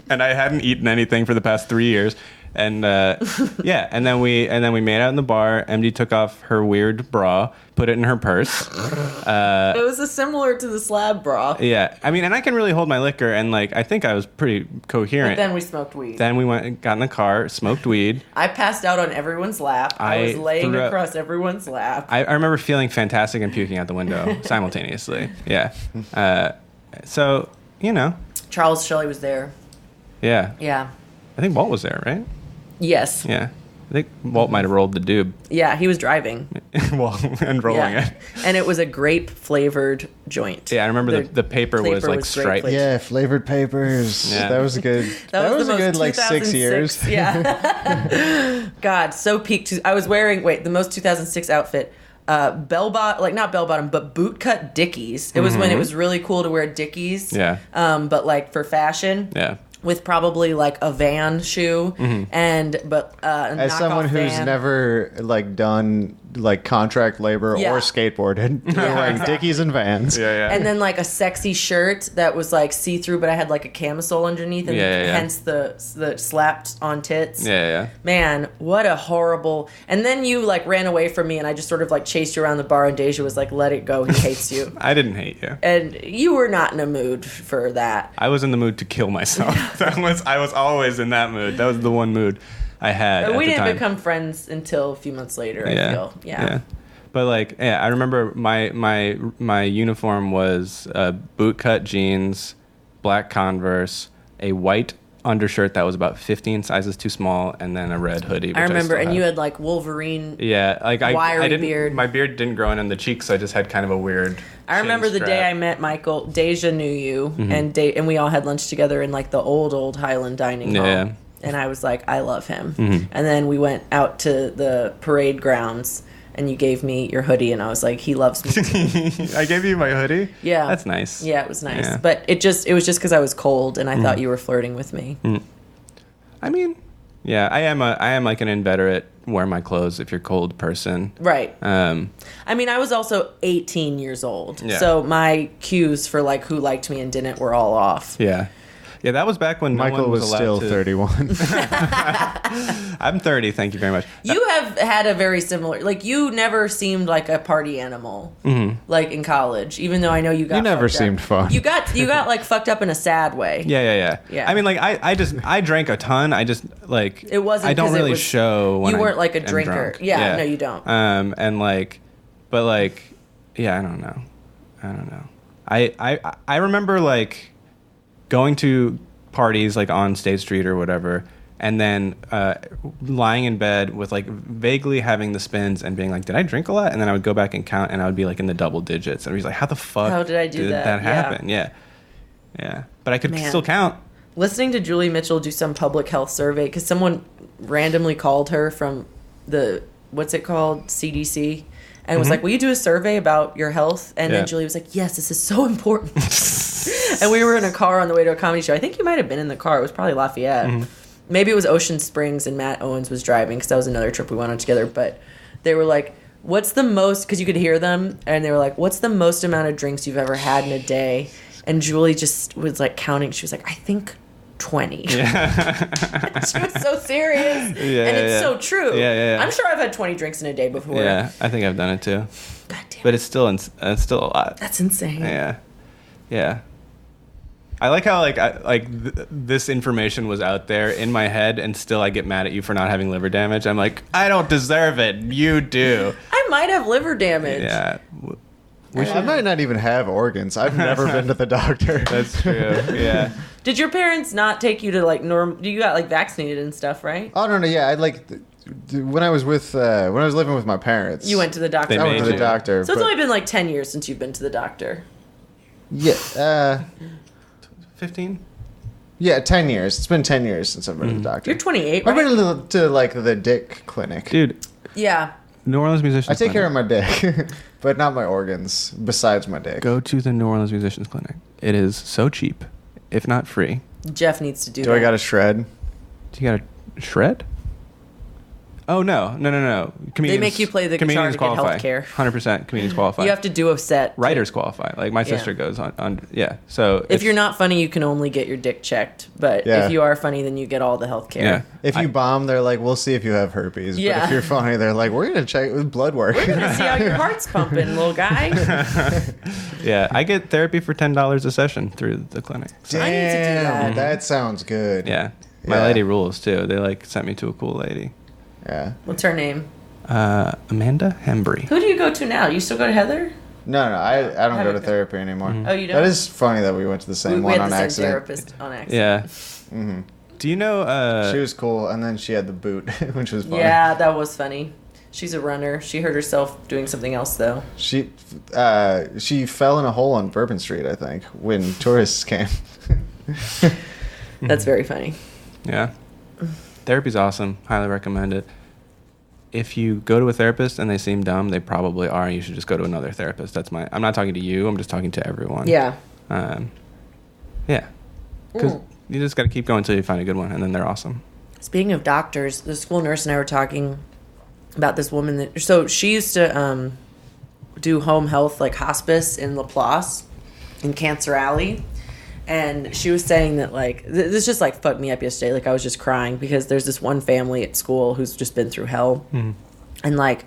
and I hadn't eaten anything for the past 3 years. And yeah, and then we made out in the bar. MD took off her weird bra, put it in her purse. It was similar to the slab bra. Yeah, I mean, and I can really hold my liquor, and like I think I was pretty But coherent. then we smoked weed. Then we went and got in the car, smoked weed. I passed out on everyone's lap. I was I laying threw up- across everyone's lap. I remember feeling fantastic and puking out the window simultaneously. Yeah. So, you know, Charles Shelley was there. yeah. Yeah. I think Walt was there, right? Yes. Yeah. I think Walt might have rolled the doob. Yeah, he was driving. Well, and rolling Yeah. it. And it was a grape flavored joint. Yeah, I remember The the paper was paper like was grape striped. flavored. Yeah, flavored papers. Yeah. That was a good. That was the a most good like 6 years. 2006 Yeah. God, so peak. I was wearing the most 2006 outfit. Not bell bottom, but boot cut Dickies. It was when it was really cool to wear Dickies. Yeah. But like for fashion. Yeah. With probably like a Van shoe As someone who's never like done like contract labor Yeah. or skateboarded, Yeah, wearing exactly. Dickies and Vans. Yeah. and then like a sexy shirt that was like see through, but I had like a camisole underneath, and Yeah. hence the slapped on tits. Yeah. Man, what a horrible. And then you like ran away from me, and I just sort of like chased you around the bar, and Deja was like, "Let it go, he hates you." I didn't hate you. And you were not in a mood for that. I was in the mood to kill myself. I was always in that mood. That was the one mood I had. But we at the didn't time. become friends until a few months later. I feel. Yeah. But like, yeah, I remember my uniform was bootcut jeans, black Converse, a white undershirt that was about 15 sizes too small, and then a red hoodie. Which I remember, still and you have. had like Wolverine. Yeah, like I wiry didn't. beard. My beard didn't grow in the cheeks, so I just had kind of a weird. I remember the day I met Michael. Deja knew you, and we all had lunch together in like the old Highland dining hall. Yeah. And I was like, I love him. And then we went out to the parade grounds, and you gave me your hoodie, and I was like, he loves me. I gave you my hoodie. Yeah, That's nice. Yeah, it was nice. Yeah. But it was just because I was cold, and I thought you were flirting with me. I mean, yeah, I am like an inveterate wear my clothes if you're cold person. Right. Um, I mean, I was also 18 years old, Yeah. so my cues for like who liked me and didn't were all off. yeah. Yeah, that was back when Michael no one was, was allowed still to. 31. I'm 30. Thank you very much. You have had a very similar, like you never seemed like a party animal, like in college. Even though I know you got, You never fucked up. seemed fun. You got like fucked up in a sad way. Yeah. Yeah. I mean, like I drank a ton. I just like It wasn't I don't 'cause it really was- show when you weren't I like a am drinker. drunk. Yeah, no, you don't. And like, but like, yeah, I don't know. I remember like going to parties like on State Street or whatever, and then lying in bed with like vaguely having the spins and being like, did I drink a lot? And then I would go back and count, and I would be like in the double digits, and I'd be like, how the fuck How did I do that? Yeah. happen? Yeah. But I could Man. still count. Listening to Julie Mitchell do some public health survey because someone randomly called her from the what's it called CDC and was like, "Will you do a survey about your health?" And Yeah. then Julie was like, "Yes, this is so important." And we were in a car on the way to a comedy show. I think you might have been in the car. It was probably Lafayette. Maybe it was Ocean Springs, and Matt Owens was driving because that was another trip we went on together. But they were like, "What's the most?" Because you could hear them, and they were like, "What's the most amount of drinks you've ever had in a day?" And Julie just was like counting. She was like, "I think 20. Yeah. She was so serious. Yeah, and it's so true. Yeah. I'm sure I've had 20 drinks in a day before. Yeah, I think I've done it too. God damn. But it's still a lot. That's insane. Yeah. I like how this information was out there in my head, and still I get mad at you for not having liver damage. I'm like, I don't deserve it. You do. I might have liver damage. Yeah. I might not even have organs. I've never been to the doctor. That's true. Yeah. Did your parents not take you to like you got like vaccinated and stuff, right? Oh no, yeah. I when I was living with my parents. You went to the doctor. They I went to the doctor. So it's only been like 10 years since you've been to the doctor. Yeah. 15? Yeah, 10 years. It's been 10 years since I've been to the doctor. You're 28, I've right? been to like the dick clinic. Dude, Yeah. New Orleans Musicians I take care of Clinic. my dick, but not my organs. Besides my dick. Go to the New Orleans Musicians Clinic. It is so cheap, if not free. Jeff needs to do Do that. I got to shred? Do you got a shred? Oh, no. Comedians, make you play the guitar comedians to get qualify. healthcare. 100% comedians qualify. You have to do a set. Writers qualify. Like my sister goes on. Yeah. So If you're not funny, you can only get your dick checked. But Yeah. if you are funny, then you get all the health care. yeah. If you bomb, they're like, we'll see if you have herpes. Yeah. But if you're funny, they're like, we're going to check with blood work. We're going to see how your heart's pumping, little guy. Yeah, I get therapy for $10 a session through the clinic. So, I need to do Damn, that. that sounds good. yeah. My Yeah. lady rules too. They like sent me to a cool lady. Yeah. What's her name? Amanda Hembry. Who do you go to now? You still go to Heather? No, I don't go to Haven't- therapy anymore. Oh, you don't? That is funny that we went to the same we one had on the same accident. therapist on accident. Yeah. Mm-hmm. Do you know? She was cool, and then she had the boot, which was funny. Yeah, that was funny. She's a runner. She hurt herself doing something else, though. She fell in a hole on Bourbon Street, I think, when tourists came. That's very funny. Yeah. Therapy's awesome. Highly recommend it. If you go to a therapist and they seem dumb, they probably are. You should just go to another therapist. I'm not talking to you. I'm just talking to everyone. Yeah. Yeah. Because Mm. you just got to keep going until you find a good one, and then they're awesome. Speaking of doctors, the school nurse and I were talking about this woman that. So she used to do home health, like hospice in Laplace, in Cancer Alley. And she was saying that, like, this just, like, fucked me up yesterday. Like, I was just crying because there's this one family at school who's just been through hell. Mm-hmm. And, like,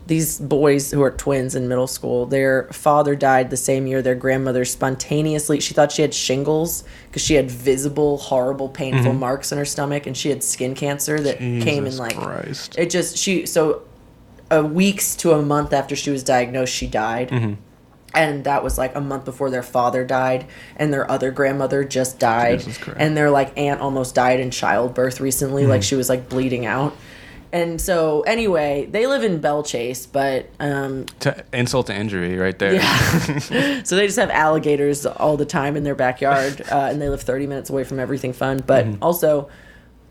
these boys who are twins in middle school, their father died the same year their grandmother spontaneously, she thought she had shingles because she had visible, horrible, painful marks on her stomach, and she had skin cancer that came in, like, Christ. it just, so weeks to a month after she was diagnosed, she died. Mm-hmm. And that was like a month before their father died, and their other grandmother just died, Jesus Christ. and their like aunt almost died in childbirth recently, like she was like bleeding out. And so anyway, they live in Belle Chase, but Insult to injury right there. yeah. So they just have alligators all the time in their backyard, and they live 30 minutes away from everything fun. But also,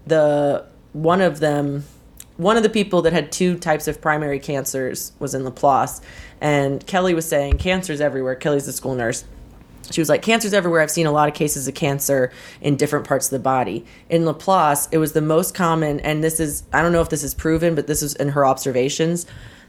one of the people that had two types of primary cancers was in Laplace. And Kelly was saying, cancer's everywhere. Kelly's the school nurse. She was like, cancer's everywhere. I've seen a lot of cases of cancer in different parts of the body. In Laplace, it was the most common, and this is, I don't know if this is proven, but this is in her observations.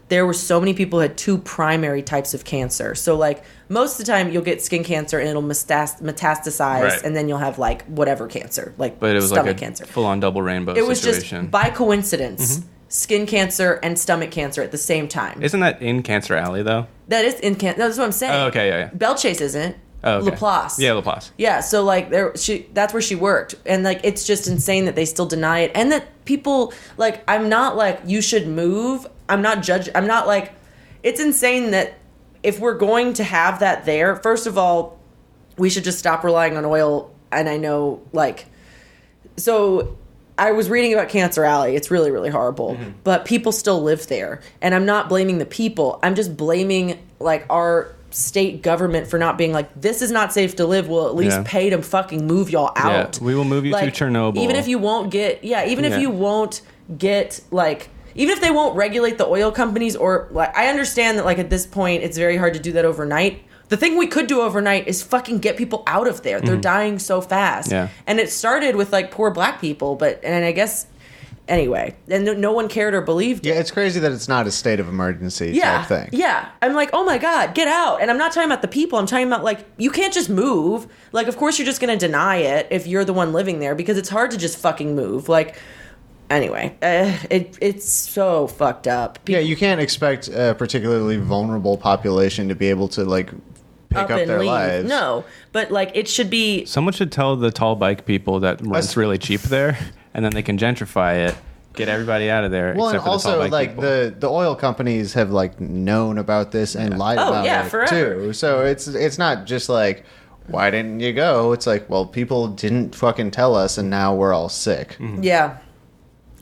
There were so many people who had two primary types of cancer. So, like, most of the time you'll get skin cancer and it'll metastasize, Right. and then you'll have, like, whatever cancer, like But it was stomach like a cancer. full-on double rainbow It was situation. just by coincidence, skin cancer and stomach cancer at the same time. Isn't that in Cancer Alley, though? That is in cancer. That's what I'm saying. Oh, okay, yeah. Belle Chase isn't. Oh, okay. Laplace. Yeah, Laplace. Yeah, so like that's where she worked, and like it's just insane that they still deny it, and that people like, I'm not like you should move. I'm not judge. I'm not like, it's insane that if we're going to have that there, first of all, we should just stop relying on oil. And I know like, so I was reading about Cancer Alley. It's really, really horrible, but people still live there, and I'm not blaming the people. I'm just blaming like our state government for not being like, this is not safe to live. We'll at least pay to fucking move y'all out. Yeah, we will move you Like, to Chernobyl. Even if you won't get, if you won't get like, even if they won't regulate the oil companies, or like, I understand that like at this point it's very hard to do that overnight. The thing we could do overnight is fucking get people out of there. They're dying so fast. Yeah. And it started with like poor black people, and I guess anyway, and no one cared or believed it. Yeah, it's crazy that it's not a state of emergency type thing. Yeah. I'm like, oh my God, get out. And I'm not talking about the people. I'm talking about, like, you can't just move. Like, of course you're just going to deny it if you're the one living there because it's hard to just fucking move. Like, anyway, it's so fucked up. Yeah, you can't expect a particularly vulnerable population to be able to, like, pick up their lives. No, but, like, it should be... Someone should tell the tall bike people that rent's really cheap there, and then they can gentrify it, get everybody out of there. Well, and except for the tall also, bike like, people. the oil companies have, like, known about this and lied about it, forever. too. So it's not just, like, why didn't you go? It's like, well, people didn't fucking tell us, and now we're all sick. Mm-hmm. Yeah.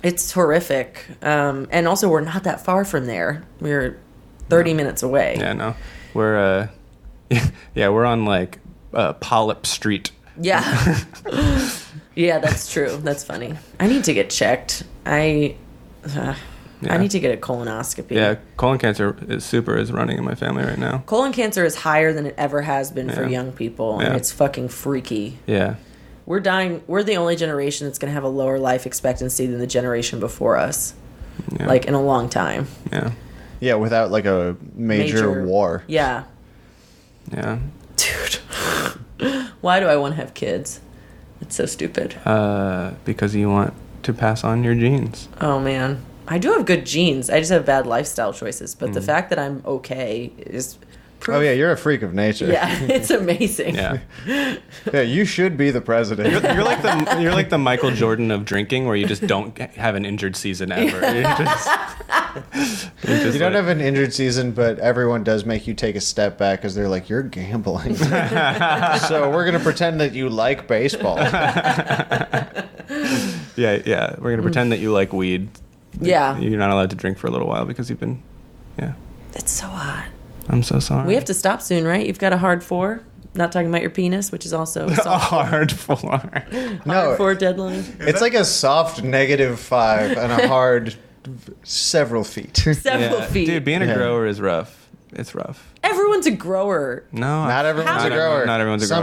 It's horrific. And also, we're not that far from there. We're 30 minutes away. Yeah, no. We're, we're on, like, Polyp Street. Yeah. Yeah, that's true. That's funny. I need to get checked. I need to get a colonoscopy. Yeah, colon cancer is running in my family right now. Colon cancer is higher than it ever has been for young people, and it's fucking freaky. Yeah. We're dying. We're the only generation that's going to have a lower life expectancy than the generation before us. Yeah. Like, in a long time. Yeah. Yeah, without, like, a major war. Yeah. Yeah. Dude. Why do I want to have kids? It's so stupid. Because you want to pass on your genes. Oh, man. I do have good genes. I just have bad lifestyle choices. But the fact that I'm okay is proof. Oh, yeah, you're a freak of nature. Yeah, it's amazing. Yeah. Yeah, you should be the president. You're like the Michael Jordan of drinking, where you just don't have an injured season ever. You don't have an injured season, but everyone does make you take a step back because they're like, you're gambling. So we're going to pretend that you like baseball. Yeah. We're gonna pretend that you like weed. Yeah. You're not allowed to drink for a little while because you've been. Yeah. It's so hot. I'm so sorry. We have to stop soon, right? You've got a hard 4. Not talking about your penis, which is also a hard 4. hard 4 deadline. It's like a soft -5 and a hard several feet. Several feet. Dude, being a grower is rough. It's rough. Everyone's a grower. No, Not everyone's a grower. Not everyone's a grower.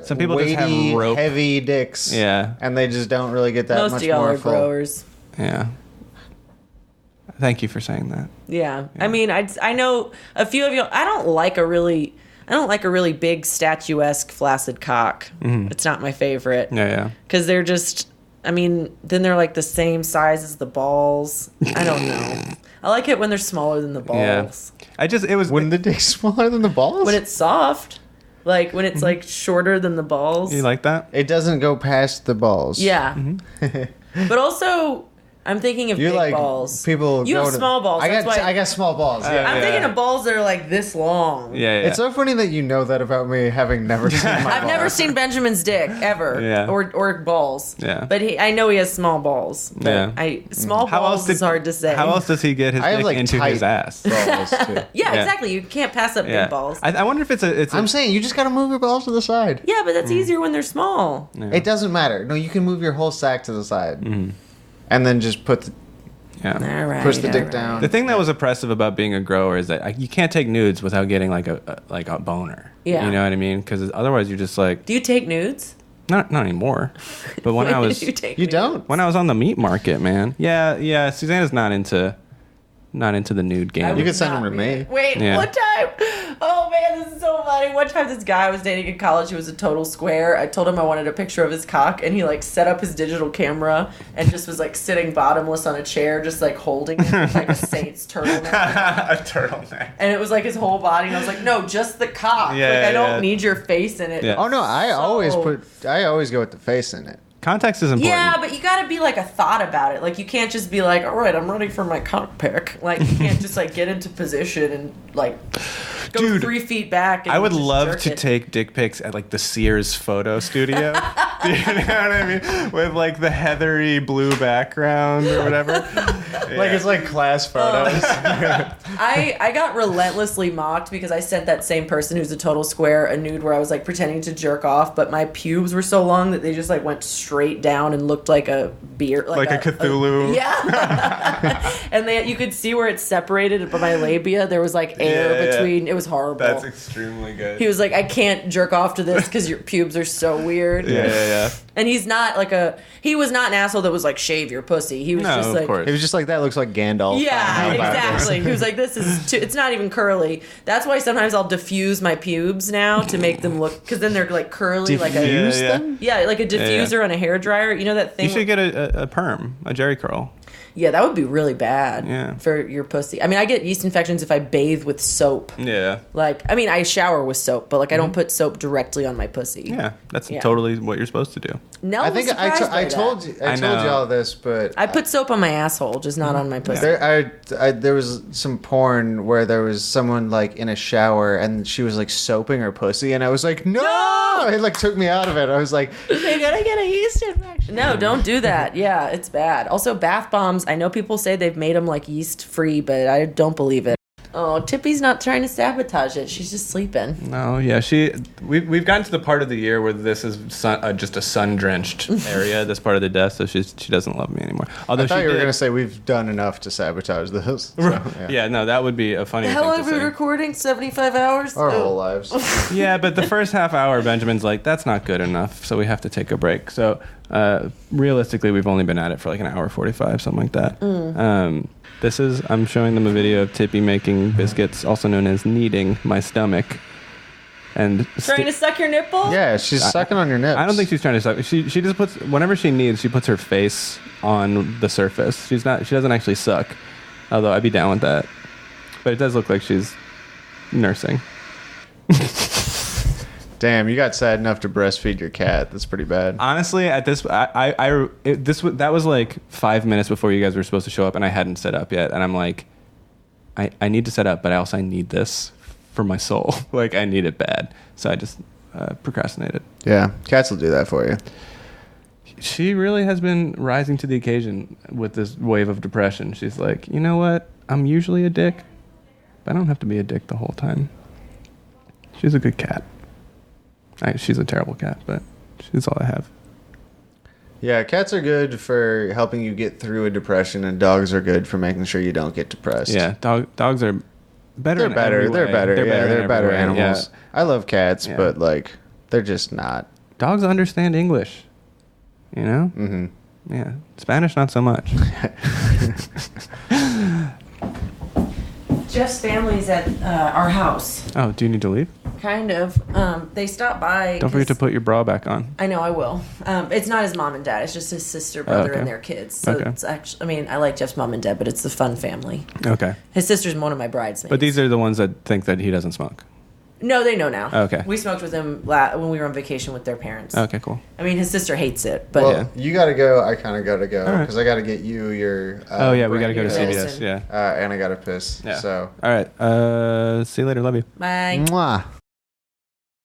Some people just have weighty, rope. heavy dicks. Yeah. And they just don't really get that Most much of y'all more are full. growers. Yeah. Thank you for saying that. Yeah. I mean, I know a few of you. I don't like a really big statuesque flaccid cock. It's not my favorite. Yeah. Because they're just. I mean, then they're like the same size as the balls. I don't know. I like it when they're smaller than the balls. Yeah. When the dick's smaller than the balls? When it's soft. Like when it's like shorter than the balls. You like that? It doesn't go past the balls. Yeah. But also, I'm thinking of You're big like balls. people. You have small balls. I That's got why small balls. Yeah. I'm thinking of balls that are like this long. Yeah. It's so funny that you know that about me, having never seen my balls. I've never seen Benjamin's dick ever. Yeah. Or balls. Yeah. But I know he has small balls. But Yeah. Small balls is hard to say. How else does he get his I have dick like into tight his ass? balls too. Yeah, Yeah. exactly. You can't pass up Yeah. big balls. I wonder if it's I'm saying you just gotta move your balls to the side. Yeah, but that's easier when they're small. Yeah. It doesn't matter. No, you can move your whole sack to the side, and then just All right. push the all dick right. down. The thing that was oppressive about being a grower is that you can't take nudes without getting like a boner. Yeah. You know what I mean? Because otherwise you're just like Do you take nudes? not anymore. But when I was Did you take You nudes? don't. when I was on the meat market, man. Yeah. Susanna's not into the nude game. You could send Not them to me. Wait, Yeah. one time. Oh man, this is so funny. One time, this guy I was dating in college who was a total square. I told him I wanted a picture of his cock, and he like set up his digital camera and just was like sitting bottomless on a chair, just like holding it with, like a Saints turtleneck. a turtleneck. And it was like his whole body, and I was like, no, just the cock. Yeah, like I don't yeah. need your face in it. Yeah. Oh no, I So- always go with the face in it. Context is important. Yeah, but you gotta be like a thought about it. Like you can't just be like, all right, I'm ready for my cock pick. Like you can't just like get into position and like go Dude, 3 feet back. And I would just love jerk to it. take dick pics at like the Sears photo studio. Do you know what I mean? With like the heathery blue background or whatever. Like it's like class photos. I got relentlessly mocked because I sent that same person who's a total square a nude where I was like pretending to jerk off, but my pubes were so long that they just like went straight down and looked like a beard, like a Cthulhu. yeah. And you could see where it's separated by my labia. There was like air Yeah, yeah. between. It was horrible. That's extremely good. He was like, I can't jerk off to this because your pubes are so weird. Yeah. And he was not an asshole that was like, shave your pussy. He was No, just of like, course. It was just like, that looks like Gandalf. yeah, I don't know about this. exactly. He was like, this is it's not even curly. That's why sometimes I'll diffuse my pubes now to make them look, because then they're like curly, like a Diffuse Yeah. them? yeah, like a diffuser on a hairdryer. You know that thing? You should get a perm, a jerry curl. Yeah, that would be really bad Yeah. for your pussy. I mean, I get yeast infections if I bathe with soap. Yeah. Like, I mean, I shower with soap, but like I don't put soap directly on my pussy. Yeah, that's Yeah. totally what you're supposed to do. No, I think I told you I I told know. you all this, but I put soap on my asshole, just not on my pussy. there was some porn where there was someone like in a shower and she was like soaping her pussy, and I was like, no! It like took me out of it. I was like, you're gonna get a yeast infection. No, don't do that. Yeah, it's bad. Also, bath bombs. I know people say they've made them like yeast free, but I don't believe it. Oh, Tippy's not trying to sabotage it. She's just sleeping. No, yeah, we've gotten to the part of the year where this is just a sun drenched area. This part of the desk, so she doesn't love me anymore. Although I thought she you were did- gonna say we've done enough to sabotage this. So, Yeah, no, that would be a funny How thing long to have we been say. recording? 75 hours? Our Oh. whole lives. Yeah, but the first half hour, Benjamin's like, that's not good enough, so we have to take a break. So realistically, we've only been at it for like an hour 45, something like that. I'm showing them a video of Tippy making biscuits, also known as kneading my stomach. And Trying to suck your nipple? Yeah, she's sucking on your nips. I don't think she's trying to suck. She just puts, whenever she kneads, she puts her face on the surface. She doesn't actually suck, although I'd be down with that. But it does look like she's nursing. Damn, you got sad enough to breastfeed your cat. That's pretty bad. Honestly, at this, that was like 5 minutes before you guys were supposed to show up, and I hadn't set up yet. And I'm like, I need to set up, but I need this for my soul. Like, I need it bad. So I just procrastinated. Yeah, cats will do that for you. She really has been rising to the occasion with this wave of depression. She's like, you know what? I'm usually a dick, but I don't have to be a dick the whole time. She's a good cat. She's a terrible cat, but she's all I have. Yeah, cats are good for helping you get through a depression, and dogs are good for making sure you don't get depressed. Yeah, dogs are better. They're better. in They're every way. better. They're Yeah, better in they're every better way. animals. Yeah. I love cats, Yeah. but like, they're just not. Dogs understand English. You know? Mm-hmm. Yeah. Spanish, not so much. Jeff's family's at our house. Oh, do you need to leave? Kind of. They stopped by. Don't forget to put your bra back on. I know, I will. It's not his mom and dad. It's just his sister, brother, okay. and their kids. So Okay. it's actually, I mean, I like Jeff's mom and dad, but it's the fun family. Okay. His sister's one of my bridesmaids. But these are the ones that think that he doesn't smoke. No, they know now. Okay. We smoked with them when we were on vacation with their parents. Okay, cool. I mean, his sister hates it, but Well, Yeah. you got to go. I kind of got to go All right. because I got to get you your. Oh, yeah, we got to go to brand new CVS. medicine. Yeah. and I got to piss. Yeah. So. All right. See you later. Love you. bye. Mwah.